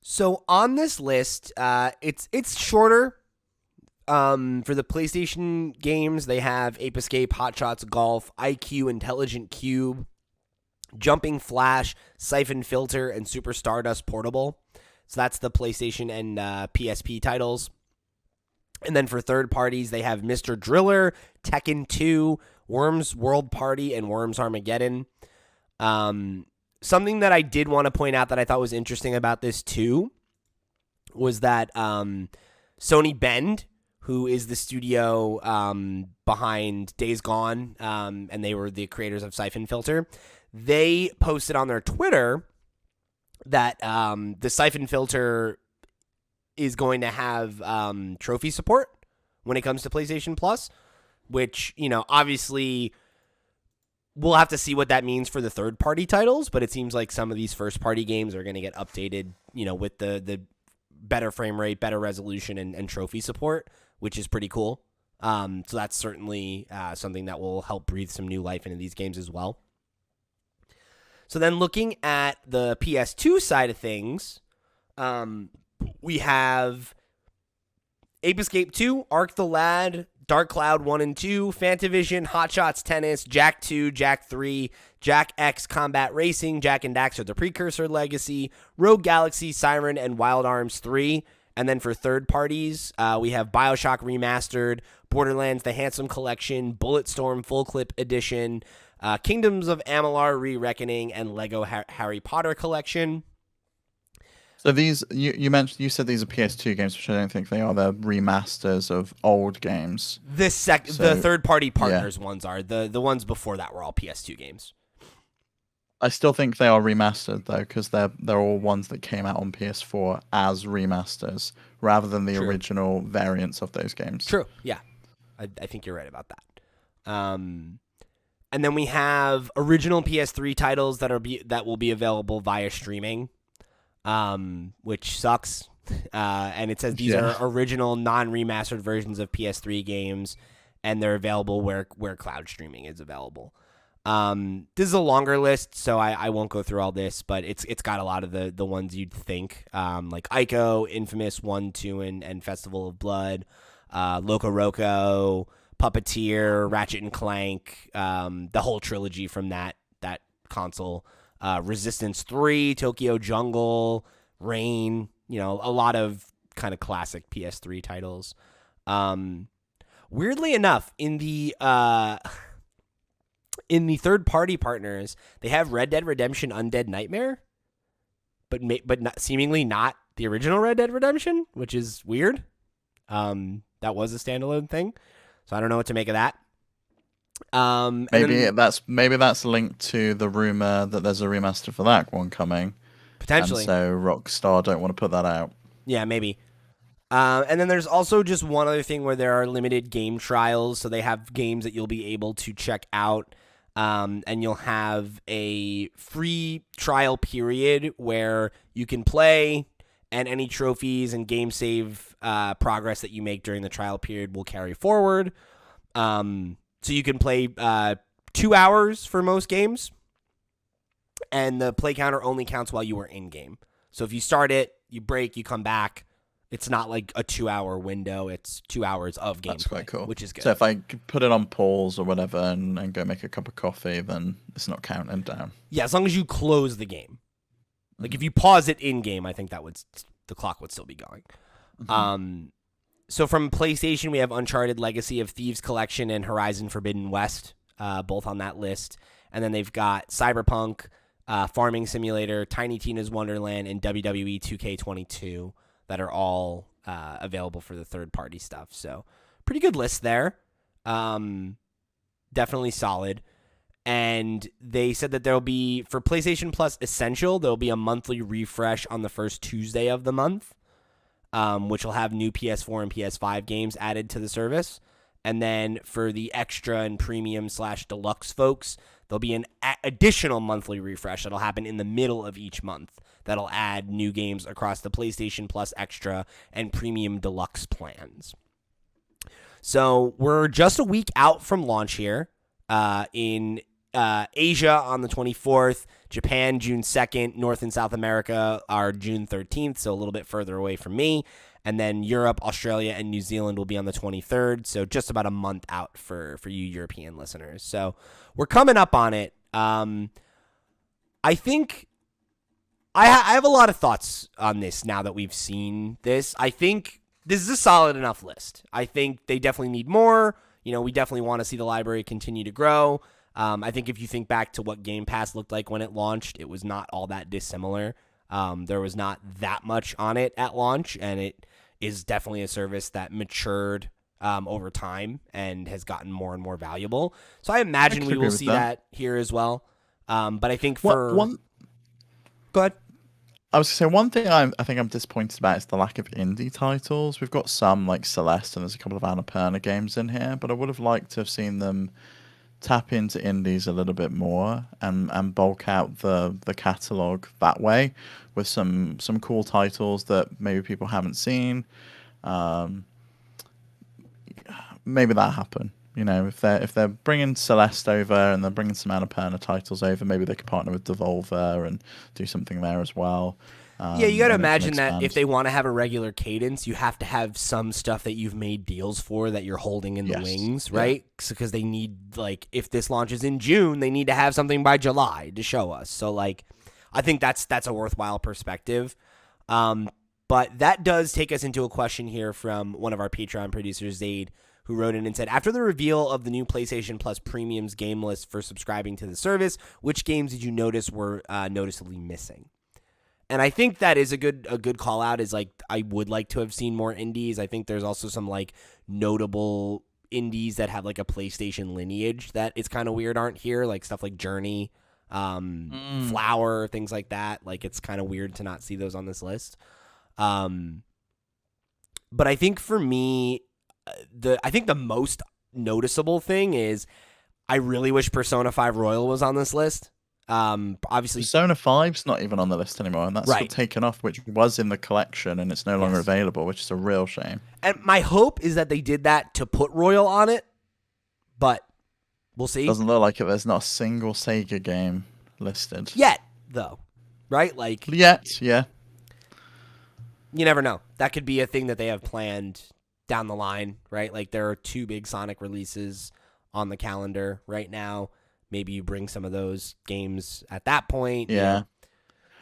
So on this list, it's shorter. For the PlayStation games, they have Ape Escape, Hot Shots Golf, IQ, Intelligent Cube, Jumping Flash, Siphon Filter, and Super Stardust Portable. So that's the PlayStation and PSP titles. And then for third parties, they have Mr. Driller, Tekken 2, Worms World Party, and Worms Armageddon. Something that I did want to point out that I thought was interesting about this too was that Sony Bend, who is the studio behind Days Gone, and they were the creators of Siphon Filter, they posted on their Twitter that the Siphon Filter is going to have trophy support when it comes to PlayStation Plus, which, obviously we'll have to see what that means for the third-party titles, but it seems like some of these first-party games are going to get updated, with the better frame rate, better resolution, and trophy support, which is pretty cool. So that's certainly something that will help breathe some new life into these games as well. So then looking at the PS2 side of things, we have Ape Escape 2, Arc the Lad, Dark Cloud 1 and 2, Fantavision, Hot Shots Tennis, Jack 2, Jack 3, Jack X Combat Racing, Jack and Daxter The Precursor Legacy, Rogue Galaxy, Siren, and Wild Arms 3. And then for third parties, we have BioShock Remastered, Borderlands The Handsome Collection, Bulletstorm Full Clip Edition, Kingdoms of Amalur Re-Reckoning, and Lego Harry Potter Collection. So these you said these are PS2 games, which I don't think they are. They're remasters of old games. The So third party yeah, partners ones are the ones before that were all PS2 games. I still think they are remastered though, because they're all ones that came out on PS4 as remasters rather than the True. original variants of those games. True. Yeah, I think you're right about that. And then we have original PS3 titles that will be available via streaming, which sucks. And it says these Yeah. are original non-remastered versions of PS3 games, and they're available where cloud streaming is available. This is a longer list, so I won't go through all this, but it's got a lot of the ones you'd think, like Ico, Infamous 1, 2, and Festival of Blood, Loco Roco, Puppeteer, Ratchet and Clank, the whole trilogy from that console, Resistance 3, Tokyo Jungle, Rain, a lot of kind of classic PS3 titles. Weirdly enough, in the third-party partners, they have Red Dead Redemption Undead Nightmare, but seemingly not the original Red Dead Redemption, which is weird. That was a standalone thing, so I don't know what to make of that. Maybe that's linked to the rumor that there's a remaster for that one coming, potentially. and so Rockstar don't want to put that out. Yeah, maybe. And then there's also just one other thing where there are limited game trials, so they have games that you'll be able to check out. And you'll have a free trial period where you can play, and any trophies and game save progress that you make during the trial period will carry forward. So you can play 2 hours for most games, and the play counter only counts while you are in game. So if you start it, you break, you come back. It's not like a 2-hour window. It's 2 hours of gameplay. That's quite cool. Which is good. So if I put it on pause or whatever and go make a cup of coffee, then it's not counting down. Yeah, as long as you close the game. Like if you pause it in game, I think the clock would still be going. Mm-hmm. So from PlayStation, we have Uncharted Legacy of Thieves Collection and Horizon Forbidden West, both on that list. And then they've got Cyberpunk, Farming Simulator, Tiny Tina's Wonderland, and WWE 2K22 that are all available for the third-party stuff. So pretty good list there. Definitely solid. And they said that there'll be, for PlayStation Plus Essential, there'll be a monthly refresh on the first Tuesday of the month, which will have new PS4 and PS5 games added to the service. And then for the extra and premium / deluxe folks, there'll be an additional monthly refresh that'll happen in the middle of each month that'll add new games across the PlayStation Plus Extra and Premium Deluxe plans. So we're just a week out from launch here. In Asia on the 24th, Japan June 2nd, North and South America are June 13th, so a little bit further away from me. And then Europe, Australia, and New Zealand will be on the 23rd, so just about a month out for you European listeners. So we're coming up on it. I think I have a lot of thoughts on this now that we've seen this. I think this is a solid enough list. I think they definitely need more. We definitely want to see the library continue to grow. I think if you think back to what Game Pass looked like when it launched, it was not all that dissimilar. There was not that much on it at launch, and it is definitely a service that matured over time and has gotten more and more valuable. So I imagine we will see that here as well. But I think Go ahead. I was going to say, one thing I think I'm disappointed about is the lack of indie titles. We've got some like Celeste, and there's a couple of Annapurna games in here, but I would have liked to have seen them tap into indies a little bit more and bulk out the catalog that way with some cool titles that maybe people haven't seen. Maybe that happen. If they're bringing Celeste over and they're bringing some Annapurna titles over, maybe they could partner with Devolver and do something there as well. Yeah, you got to imagine that if they want to have a regular cadence, you have to have some stuff that you've made deals for that you're holding in the wings, right? Because they need, if this launches in June, they need to have something by July to show us. So, I think that's a worthwhile perspective. But that does take us into a question here from one of our Patreon producers, Zaid, who wrote in and said, after the reveal of the new PlayStation Plus Premium's game list for subscribing to the service, which games did you notice were noticeably missing? And I think that is a good call out. Is like I would like to have seen more indies. I think there's also some like notable indies that have like a PlayStation lineage that it's kind of weird aren't here, like stuff like Journey, Flower, things like that. Like it's kind of weird to not see those on this list. But I think for me, I think the most noticeable thing is I really wish Persona 5 Royal was on this list. Obviously, Persona 5's not even on the list anymore, and that's Right. got taken off, which was in the collection, and it's no longer available, which is a real shame. and my hope is that they did that to put Royal on it, but we'll see. Doesn't look like it. There's not a single Sega game listed Yet, though, right? Like, yet. Yeah, you never know. That could be a thing that they have planned down the line, right? Like, there are 2 big Sonic releases on the calendar right now. Maybe you bring some of those games at that point. yeah.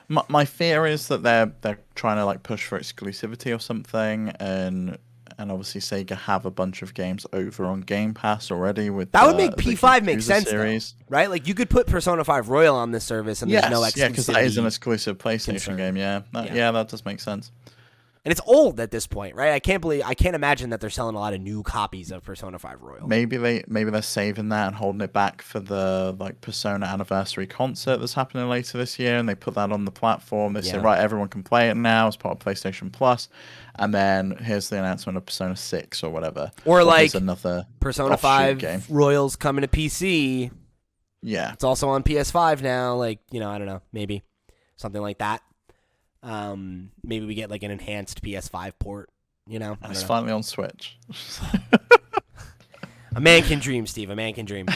My fear is that they're trying to like push for exclusivity or something, and obviously Sega have a bunch of games over on Game Pass already. With That would make the P5 make Yakuza sense, series. though, right? Like, you could put Persona 5 Royal on this service, and there's no exclusivity. Yeah, because that is an exclusive PlayStation concern. game. Yeah, that does make sense. And it's old at this point, right? I can't imagine that they're selling a lot of new copies of Persona 5 Royal. Maybe they're saving that and holding it back for the like Persona anniversary concert that's happening later this year, and they put that on the platform. They say, right, everyone can play it now as part of PlayStation Plus, and then here's the announcement of Persona 6 or whatever. Or like another Persona 5 game. Royal's coming to PC. Yeah. It's also on PS5 now. Like, I don't know, maybe something like that. Maybe we get like an enhanced PS5 port, And it's finally on Switch. A man can dream, Steve. A man can dream.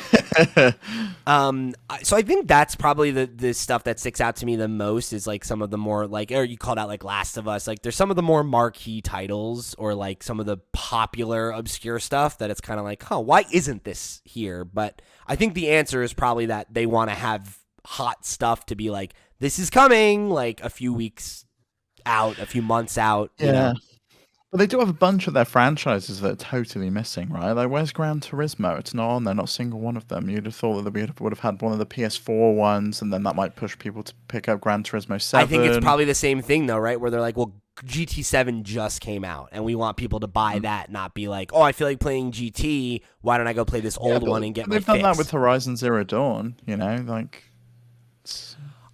So I think that's probably the stuff that sticks out to me the most is like some of the more like, or you called out like Last of Us. Like there's some of the more marquee titles or like some of the popular obscure stuff that it's kind of like, why isn't this here? But I think the answer is probably that they want to have hot stuff to be like, this is coming like a few weeks out, a few months out. Yeah. You know? But they do have a bunch of their franchises that are totally missing, right? Like, where's Gran Turismo? It's not on there, not a single one of them. You'd have thought that we would have had one of the PS4 ones, and then that might push people to pick up Gran Turismo 7. I think it's probably the same thing, though, right? Where they're like, well, GT7 just came out, and we want people to buy that, not be like, I feel like playing GT. Why don't I go play this old one and get my fix? They've done that with Horizon Zero Dawn, like...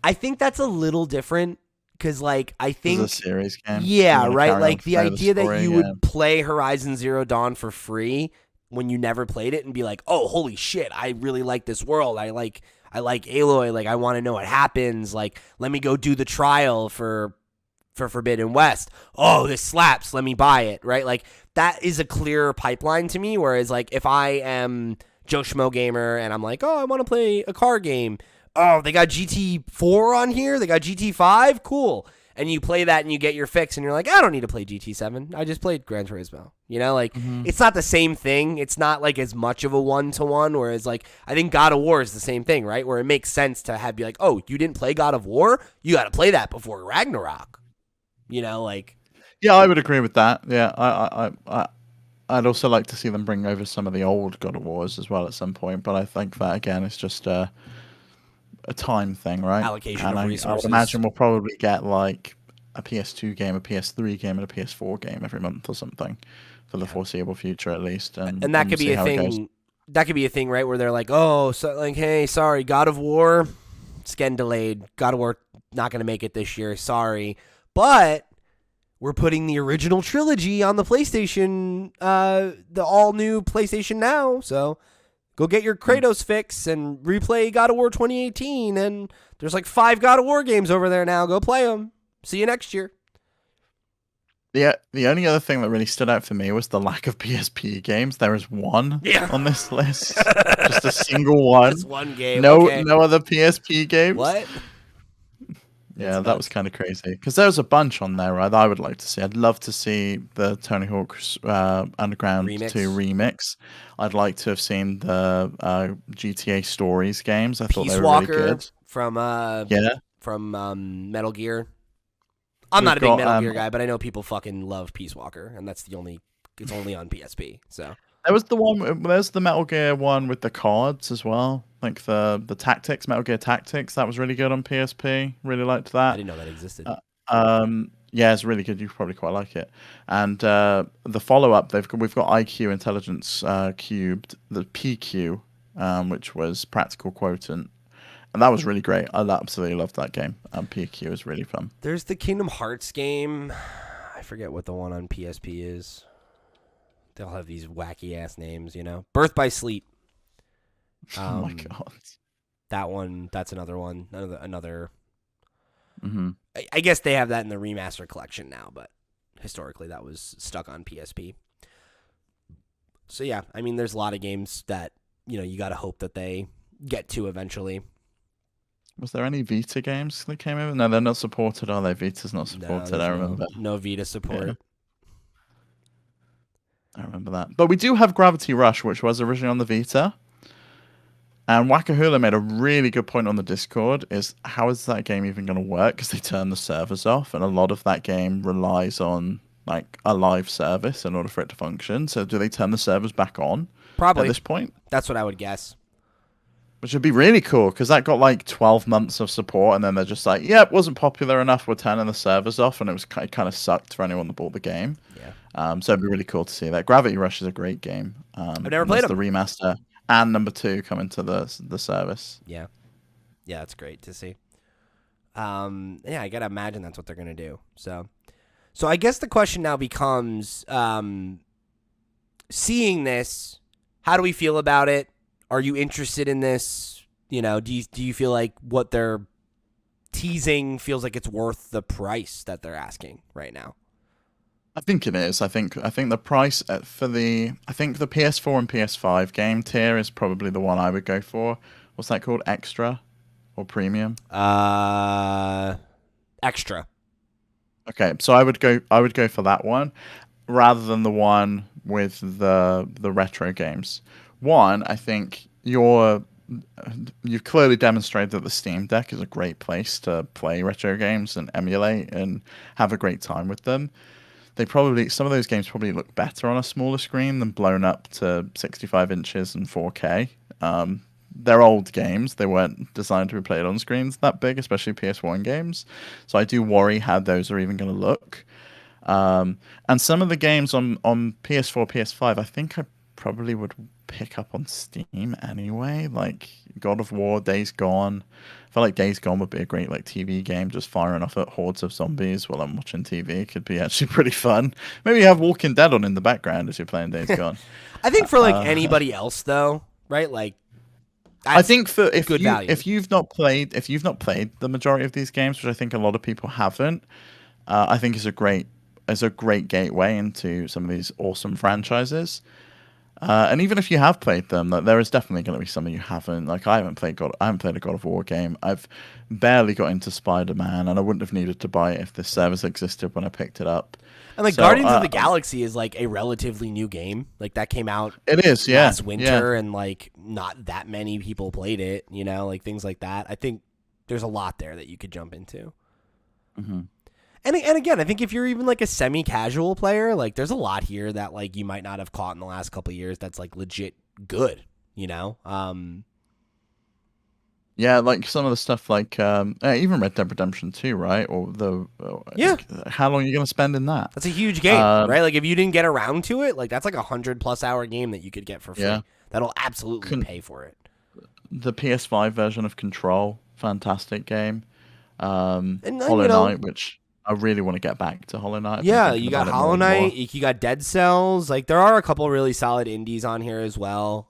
I think that's a little different. Because, like, I think... It's a series game. Yeah, right? Like, the idea that you would would play Horizon Zero Dawn for free when you never played it and be like, oh, holy shit, I really like this world. I like Aloy. Like, I want to know what happens. Like, let me go do the trial for Forbidden West. Oh, this slaps. Let me buy it, right? Like, that is a clearer pipeline to me, whereas, like, if I am Joe Schmo Gamer and I'm like, I want to play a car game... Oh, they got GT4 on here? They got GT5? Cool. And you play that and you get your fix and you're like, I don't need to play GT7. I just played Gran Turismo. It's not the same thing. It's not like as much of a one-to-one, whereas like I think God of War is the same thing, right? Where it makes sense to be like, oh, you didn't play God of War? You got to play that before Ragnarok. Yeah, I would agree with that. Yeah, I'd also like to see them bring over some of the old God of Wars as well at some point, but I think that, again, it's just... a time thing, right? Allocation of resources. I would imagine we'll probably get like a PS2 game, a PS3 game, and a PS4 game every month or something for the foreseeable future, at least. And that could be a thing. That could be a thing, right? Where they're like, hey, sorry, God of War, it's getting delayed. God of War not going to make it this year. Sorry, but we're putting the original trilogy on the PlayStation, the all new PlayStation Now. So. Go get your Kratos fix and replay God of War 2018, and there's like 5 God of War games over there now. Go play them. See you next year. Yeah, the only other thing that really stood out for me was the lack of PSP games. There is one on this list. Just a single one. Just one game. No other PSP games. What? Yeah, that was kind of crazy. Because there was a bunch on there, right, that I would like to see. I'd love to see the Tony Hawk's Underground 2 remix. I'd like to have seen the GTA Stories games. I thought they were really good. From Metal Gear. I'm not a big Metal Gear guy, but I know people fucking love Peace Walker, and that's it's only on PSP. So there's the Metal Gear one with the cards as well. Like the Tactics, Metal Gear Tactics, that was really good on PSP. Really liked that. I didn't know that existed. Yeah, it's really good. You probably quite like it. And the follow-up, we've got IQ Intelligence Cubed, the PQ, which was Practical Quotient, and that was really great. I absolutely loved that game. PQ is really fun. There's the Kingdom Hearts game. I forget what the one on PSP is. They'll have these wacky ass names, Birth by Sleep. Oh my god. That one. That's another one. Another. Mm-hmm. I guess they have that in the remaster collection now, but historically that was stuck on PSP. So yeah, I mean, there's a lot of games that you got to hope that they get to eventually. Was there any Vita games that came over? No, they're not supported, are they? Vita's not supported. I remember. No Vita support. Yeah. I remember that. But we do have Gravity Rush, which was originally on the Vita. And Wakahula made a really good point on the Discord, is how is that game even going to work? Because they turn the servers off, and a lot of that game relies on like a live service in order for it to function. So do they turn the servers back on? Probably. At this point? That's what I would guess. Which would be really cool, because that got like 12 months of support, and then they're just like, yeah, it wasn't popular enough, we're turning the servers off, and it kind of sucked for anyone that bought the game. Yeah. So it'd be really cool to see that. Gravity Rush is a great game. I've never played them. The remaster and number 2 coming to the service. Yeah. Yeah, that's great to see. Yeah, I got to imagine that's what they're going to do. So I guess the question now becomes, seeing this, how do we feel about it? Are you interested in this? Do you feel like what they're teasing feels like it's worth the price that they're asking right now? I think it is. I think the price for the PS4 and PS5 game tier is probably the one I would go for. What's that called? Extra or premium? Extra. Okay, so I would go for that one rather than the one with the retro games. One, I think you've clearly demonstrated that the Steam Deck is a great place to play retro games and emulate and have a great time with them. Some of those games probably look better on a smaller screen than blown up to 65 inches and 4K. They're old games. They weren't designed to be played on screens that big, especially PS1 games. So I do worry how those are even going to look. And some of the games on PS4, PS5, I think I probably would pick up on Steam anyway, like God of War, Days Gone. I feel like Days Gone would be a great like TV game, just firing off at hordes of zombies while I'm watching TV. It could be actually pretty fun. Maybe you have Walking Dead on in the background as you're playing Days Gone. I think for like anybody else though, right? Like, I think for value. if you've not played the majority of these games, which I think a lot of people haven't, I think is a great gateway into some of these awesome franchises. And even if you have played them, there is definitely going to be something you haven't. Like I haven't played a God of War game. I've barely got into Spider-Man, and I wouldn't have needed to buy it if this service existed when I picked it up. And like Guardians of the Galaxy is like a relatively new game. Like that came out. It is, last winter, and like not that many people played it. Like things like that. I think there's a lot there that you could jump into. Mm-hmm. And again, I think if you're even like a semi-casual player, like there's a lot here that like you might not have caught in the last couple of years that's like legit good, Yeah, like some of the stuff like even Red Dead Redemption 2, right? Or how long are you going to spend in that? That's a huge game, right? Like if you didn't get around to it, like that's like 100+ hour game that you could get for free. Yeah. That'll absolutely pay for it. The PS5 version of Control, fantastic game. Hollow Knight, which I really want to get back to Hollow Knight. Yeah, you got Hollow Knight, you got Dead Cells. Like there are a couple really solid indies on here as well.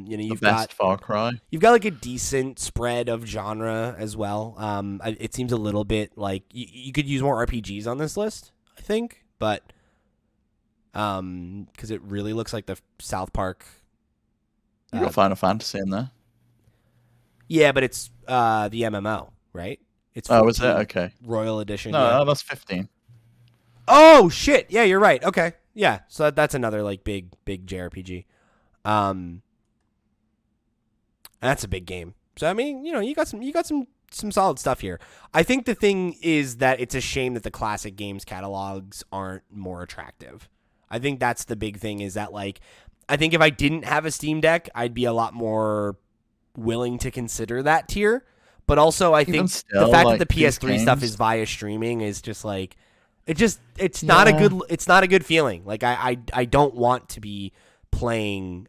You've got Far Cry. You've got like a decent spread of genre as well. It seems a little bit like you could use more RPGs on this list, I think, but because it really looks like the South Park. You got Final Fantasy in there. Yeah, but it's the MMO, right? It's 14, is it? Okay. Royal Edition. No, that's 15. Oh shit! Yeah, you're right. Okay, yeah. So that's another like big JRPG. That's a big game. So I mean, you got some solid stuff here. I think the thing is that it's a shame that the classic games catalogs aren't more attractive. I think that's the big thing. Is that like, I think if I didn't have a Steam Deck, I'd be a lot more willing to consider that tier. But also, I Even think still, the fact like, that the these PS3 stuff games- is via streaming is just like it's not a good feeling. Like I don't want to be playing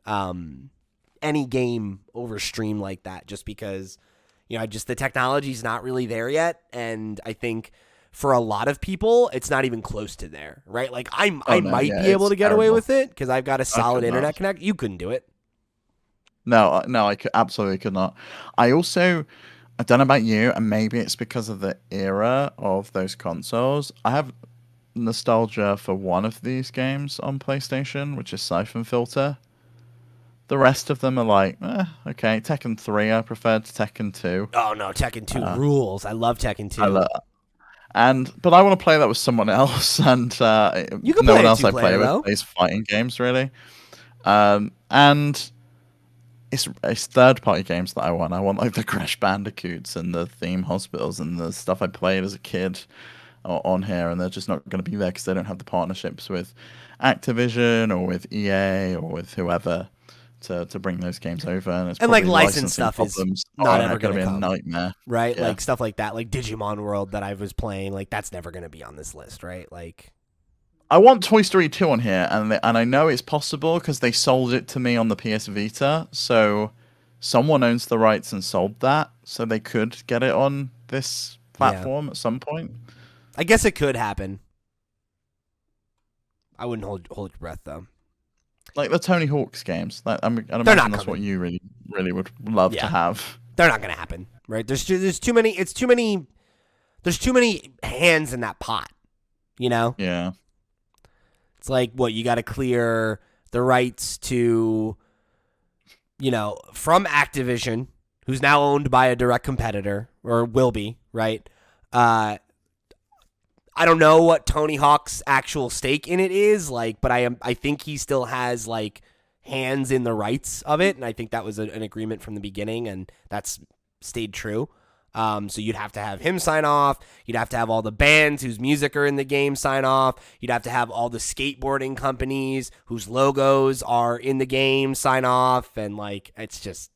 any game over stream like that just because just the technology's not really there yet, and I think for a lot of people it's not even close to there, right? Like I might be able to get away with it because I've got a solid internet connection. You couldn't do it. No, I absolutely could not. I don't know about you, and maybe it's because of the era of those consoles. I have nostalgia for one of these games on PlayStation, which is Siphon Filter. The rest of them are like, okay. Tekken 3 I preferred to Tekken 2. Oh no, Tekken 2 rules. I love Tekken 2. But I want to play that with someone else, and You can no play one a else I two-player, play with though. plays fighting games really. And it's third-party games that I want. I want like the Crash Bandicoots and the Theme Hospitals and the stuff I played as a kid on here, and they're just not going to be there because they don't have the partnerships with Activision or with EA or with whoever to bring those games over. And it's like probably licensed licensing stuff is problems not are ever going to be come. a nightmare, right? Yeah. Like stuff like that, like Digimon World that I was playing, like that's never going to be on this list, right? Like I want Toy Story 2 on here, and I know it's possible because they sold it to me on the PS Vita. So someone owns the rights and sold that, so they could get it on this platform at some point. I guess it could happen. I wouldn't hold your breath though. Like the Tony Hawk's games, I'd They're imagine not that's coming. what you really would love to have. They're not going to happen, right? There's too many. It's too many. There's too many hands in that pot. Yeah. It's like what you got to clear the rights to, from Activision, who's now owned by a direct competitor or will be, right? I don't know what Tony Hawk's actual stake in it is, but I think he still has hands in the rights of it, and I think that was an agreement from the beginning, and that's stayed true. So you'd have to have him sign off. You'd have to have all the bands whose music are in the game sign off. You'd have to have all the skateboarding companies whose logos are in the game sign off, and it's just.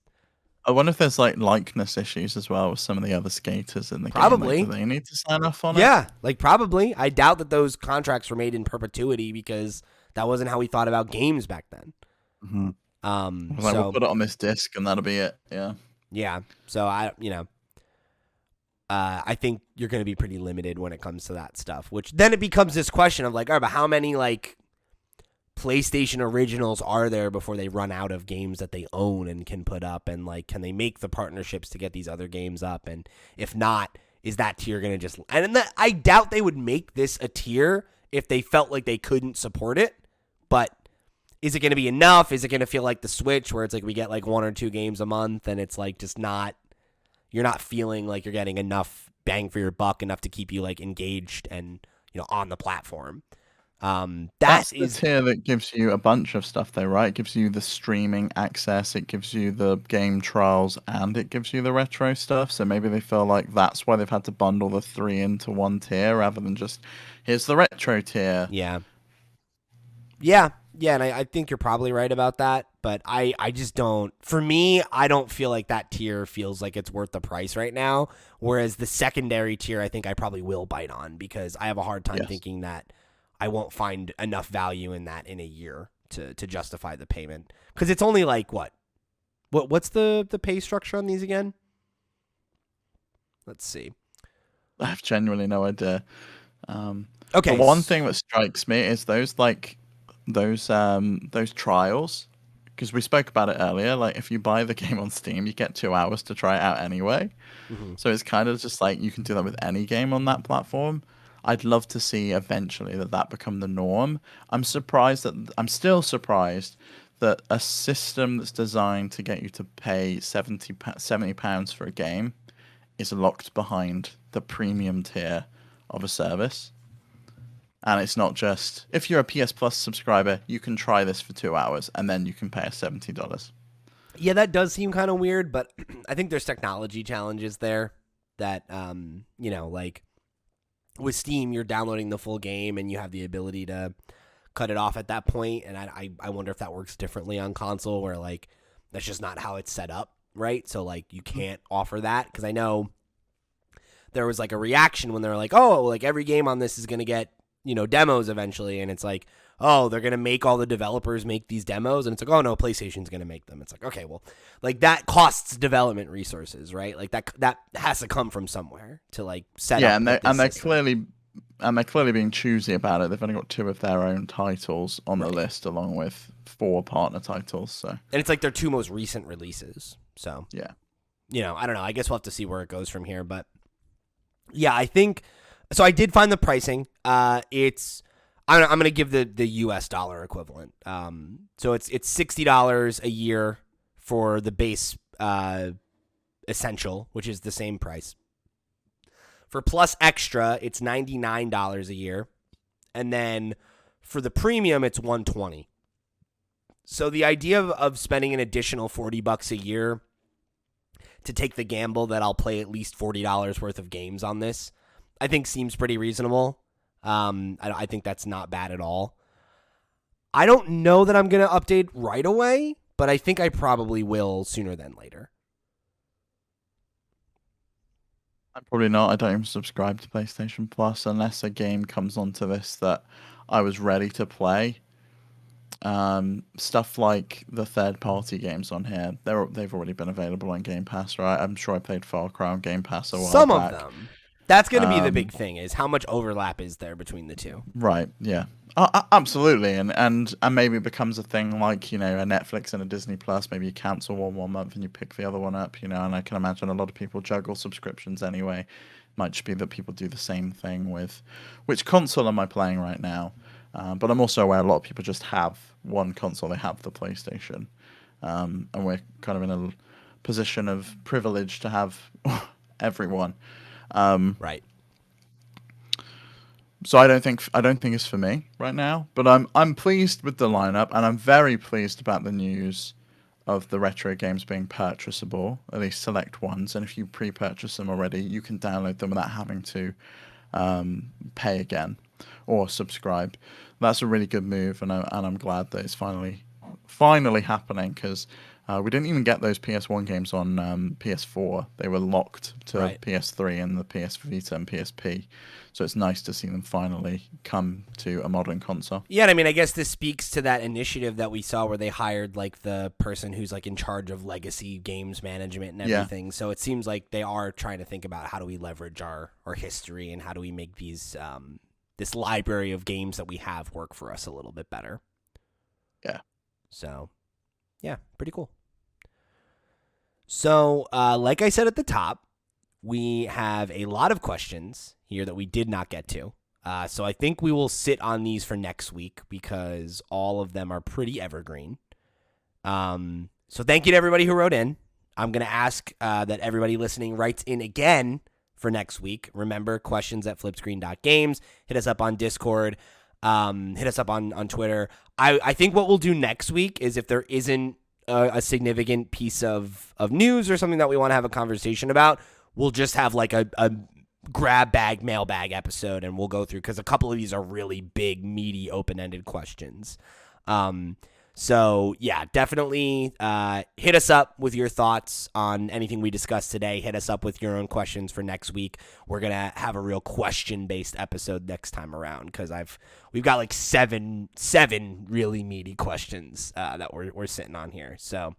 I wonder if there's likeness issues as well with some of the other skaters in the probably. game. Do they need to sign off on it? Yeah, probably. I doubt that those contracts were made in perpetuity because that wasn't how we thought about games back then. Mm-hmm. We'll put it on this disc and that'll be it. Yeah. Yeah. So I think you're going to be pretty limited when it comes to that stuff. Which then it becomes this question of all right, but how many PlayStation originals are there before they run out of games that they own and can put up, and can they make the partnerships to get these other games up? And if not, is that tier going to just? And I doubt they would make this a tier if they felt like they couldn't support it. But is it going to be enough? Is it going to feel like the Switch where it's we get 1 or 2 games a month and it's just not? You're not feeling like you're getting enough bang for your buck, enough to keep you engaged and on the platform. That's the tier that gives you a bunch of stuff though, right? It gives you the streaming access, it gives you the game trials, and it gives you the retro stuff. So maybe they feel like that's why they've had to bundle the 3 into one tier rather than just here's the retro tier. Yeah, and I think you're probably right about that, but I just don't. For me, I don't feel like that tier feels like it's worth the price right now, whereas the secondary tier I think I probably will bite on because I have a hard time thinking that I won't find enough value in that in a year to justify the payment. Because it's only what's the pay structure on these again? Let's see. I have genuinely no idea. Okay. The one thing that strikes me is those trials, because we spoke about it earlier. If you buy the game on Steam, you get 2 hours to try it out anyway. Mm-hmm. So it's kind of just you can do that with any game on that platform. I'd love to see eventually that become the norm. I'm still surprised that a system that's designed to get you to pay £70 for a game is locked behind the premium tier of a service. And it's not just, if you're a PS Plus subscriber, you can try this for 2 hours and then you can pay us $70. Yeah, that does seem kind of weird, but I think there's technology challenges there that, with Steam, you're downloading the full game and you have the ability to cut it off at that point. And I wonder if that works differently on console where that's just not how it's set up. right? So like you can't offer that, because I know there was like a reaction when they were like, oh, like every game on this is going to get, demos eventually. And it's like, oh, they're going to make all the developers make these demos. And it's like, oh, no, PlayStation's going to make them. It's like, okay, well, like that costs development resources, right? Like that has to come from somewhere to like set up. Yeah, and they're clearly being choosy about it. They've only got 2 of their own titles on the list, along with 4 partner titles. So, and it's like their 2 most recent releases. So yeah, I don't know. I guess we'll have to see where it goes from here. But yeah, I think so. I did find the pricing. I'm going to give the US dollar equivalent. So it's $60 a year for the base essential, which is the same price. For Plus Extra, it's $99 a year. And then for the premium, it's $120. So the idea of spending an additional $40 a year to take the gamble that I'll play at least $40 worth of games on this, I think seems pretty reasonable. I think that's not bad at all. I don't know that I'm going to update right away, but I think I probably will sooner than later. I'm probably not. I don't even subscribe to PlayStation Plus unless a game comes onto this that I was ready to play. Stuff like the third-party games on here, they've already been available on Game Pass, right? I'm sure I played Far Cry on Game Pass a while Some back. of them. That's going to be the big thing, is how much overlap is there between the two. Right, yeah. Absolutely, and maybe it becomes a thing like, a Netflix and a Disney Plus. Maybe you cancel one month and you pick the other one up, and I can imagine a lot of people juggle subscriptions anyway. Might just be that people do the same thing with which console am I playing right now. But I'm also aware a lot of people just have one console. They have the PlayStation. And we're kind of in a position of privilege to have everyone. Right. So I don't think it's for me right now, but I'm pleased with the lineup, and I'm very pleased about the news of the retro games being purchasable, at least select ones. And if you pre-purchase them already, you can download them without having to pay again or subscribe. That's a really good move, and I'm glad that it's finally happening, because we didn't even get those PS1 games on PS4. They were locked to PS3 and the PS Vita and PSP. So it's nice to see them finally come to a modern console. Yeah, and I mean, I guess this speaks to that initiative that we saw where they hired like the person who's like in charge of legacy games management and everything. Yeah. So it seems like they are trying to think about how do we leverage our history, and how do we make these this library of games that we have work for us a little bit better. Yeah. So, yeah, pretty cool. So, like I said at the top, we have a lot of questions here that we did not get to. So I think we will sit on these for next week, because all of them are pretty evergreen. So thank you to everybody who wrote in. I'm going to ask that everybody listening writes in again for next week. Remember, questions at flipscreen.games. Hit us up on Discord. Hit us up on Twitter. I think what we'll do next week is, if there isn't a significant piece of news or something that we want to have a conversation about, we'll just have like a grab bag, mailbag episode, and we'll go through, because a couple of these are really big, meaty, open-ended questions. So, yeah, definitely hit us up with your thoughts on anything we discussed today. Hit us up with your own questions for next week. We're going to have a real question-based episode next time around, because we've got like seven really meaty questions that we're sitting on here. So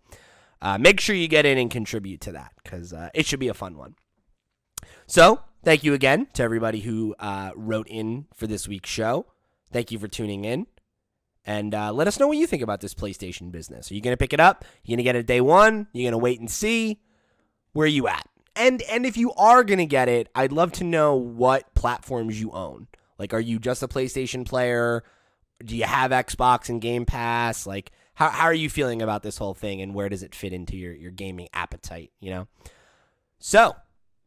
make sure you get in and contribute to that, because it should be a fun one. So thank you again to everybody who wrote in for this week's show. Thank you for tuning in. And let us know what you think about this PlayStation business. Are you going to pick it up? You going to get it day one? You going to wait and see? Where are you at? And if you are going to get it, I'd love to know what platforms you own. Like, are you just a PlayStation player? Do you have Xbox and Game Pass? Like, how are you feeling about this whole thing, and where does it fit into your gaming appetite, So,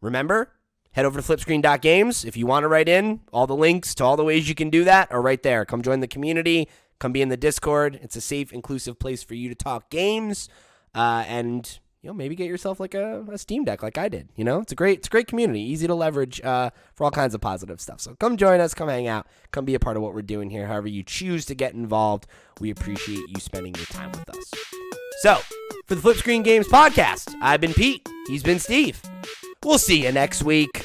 remember, head over to flipscreen.games. If you want to write in, all the links to all the ways you can do that are right there. Come join the community. Come be in the Discord. It's a safe, inclusive place for you to talk games, and maybe get yourself like a Steam Deck, like I did. It's a great community, easy to leverage for all kinds of positive stuff. So come join us, come hang out, come be a part of what we're doing here. However you choose to get involved, we appreciate you spending your time with us. So For the FlipScreen Games podcast, I've been Pete. He's been Steve. We'll see you next week.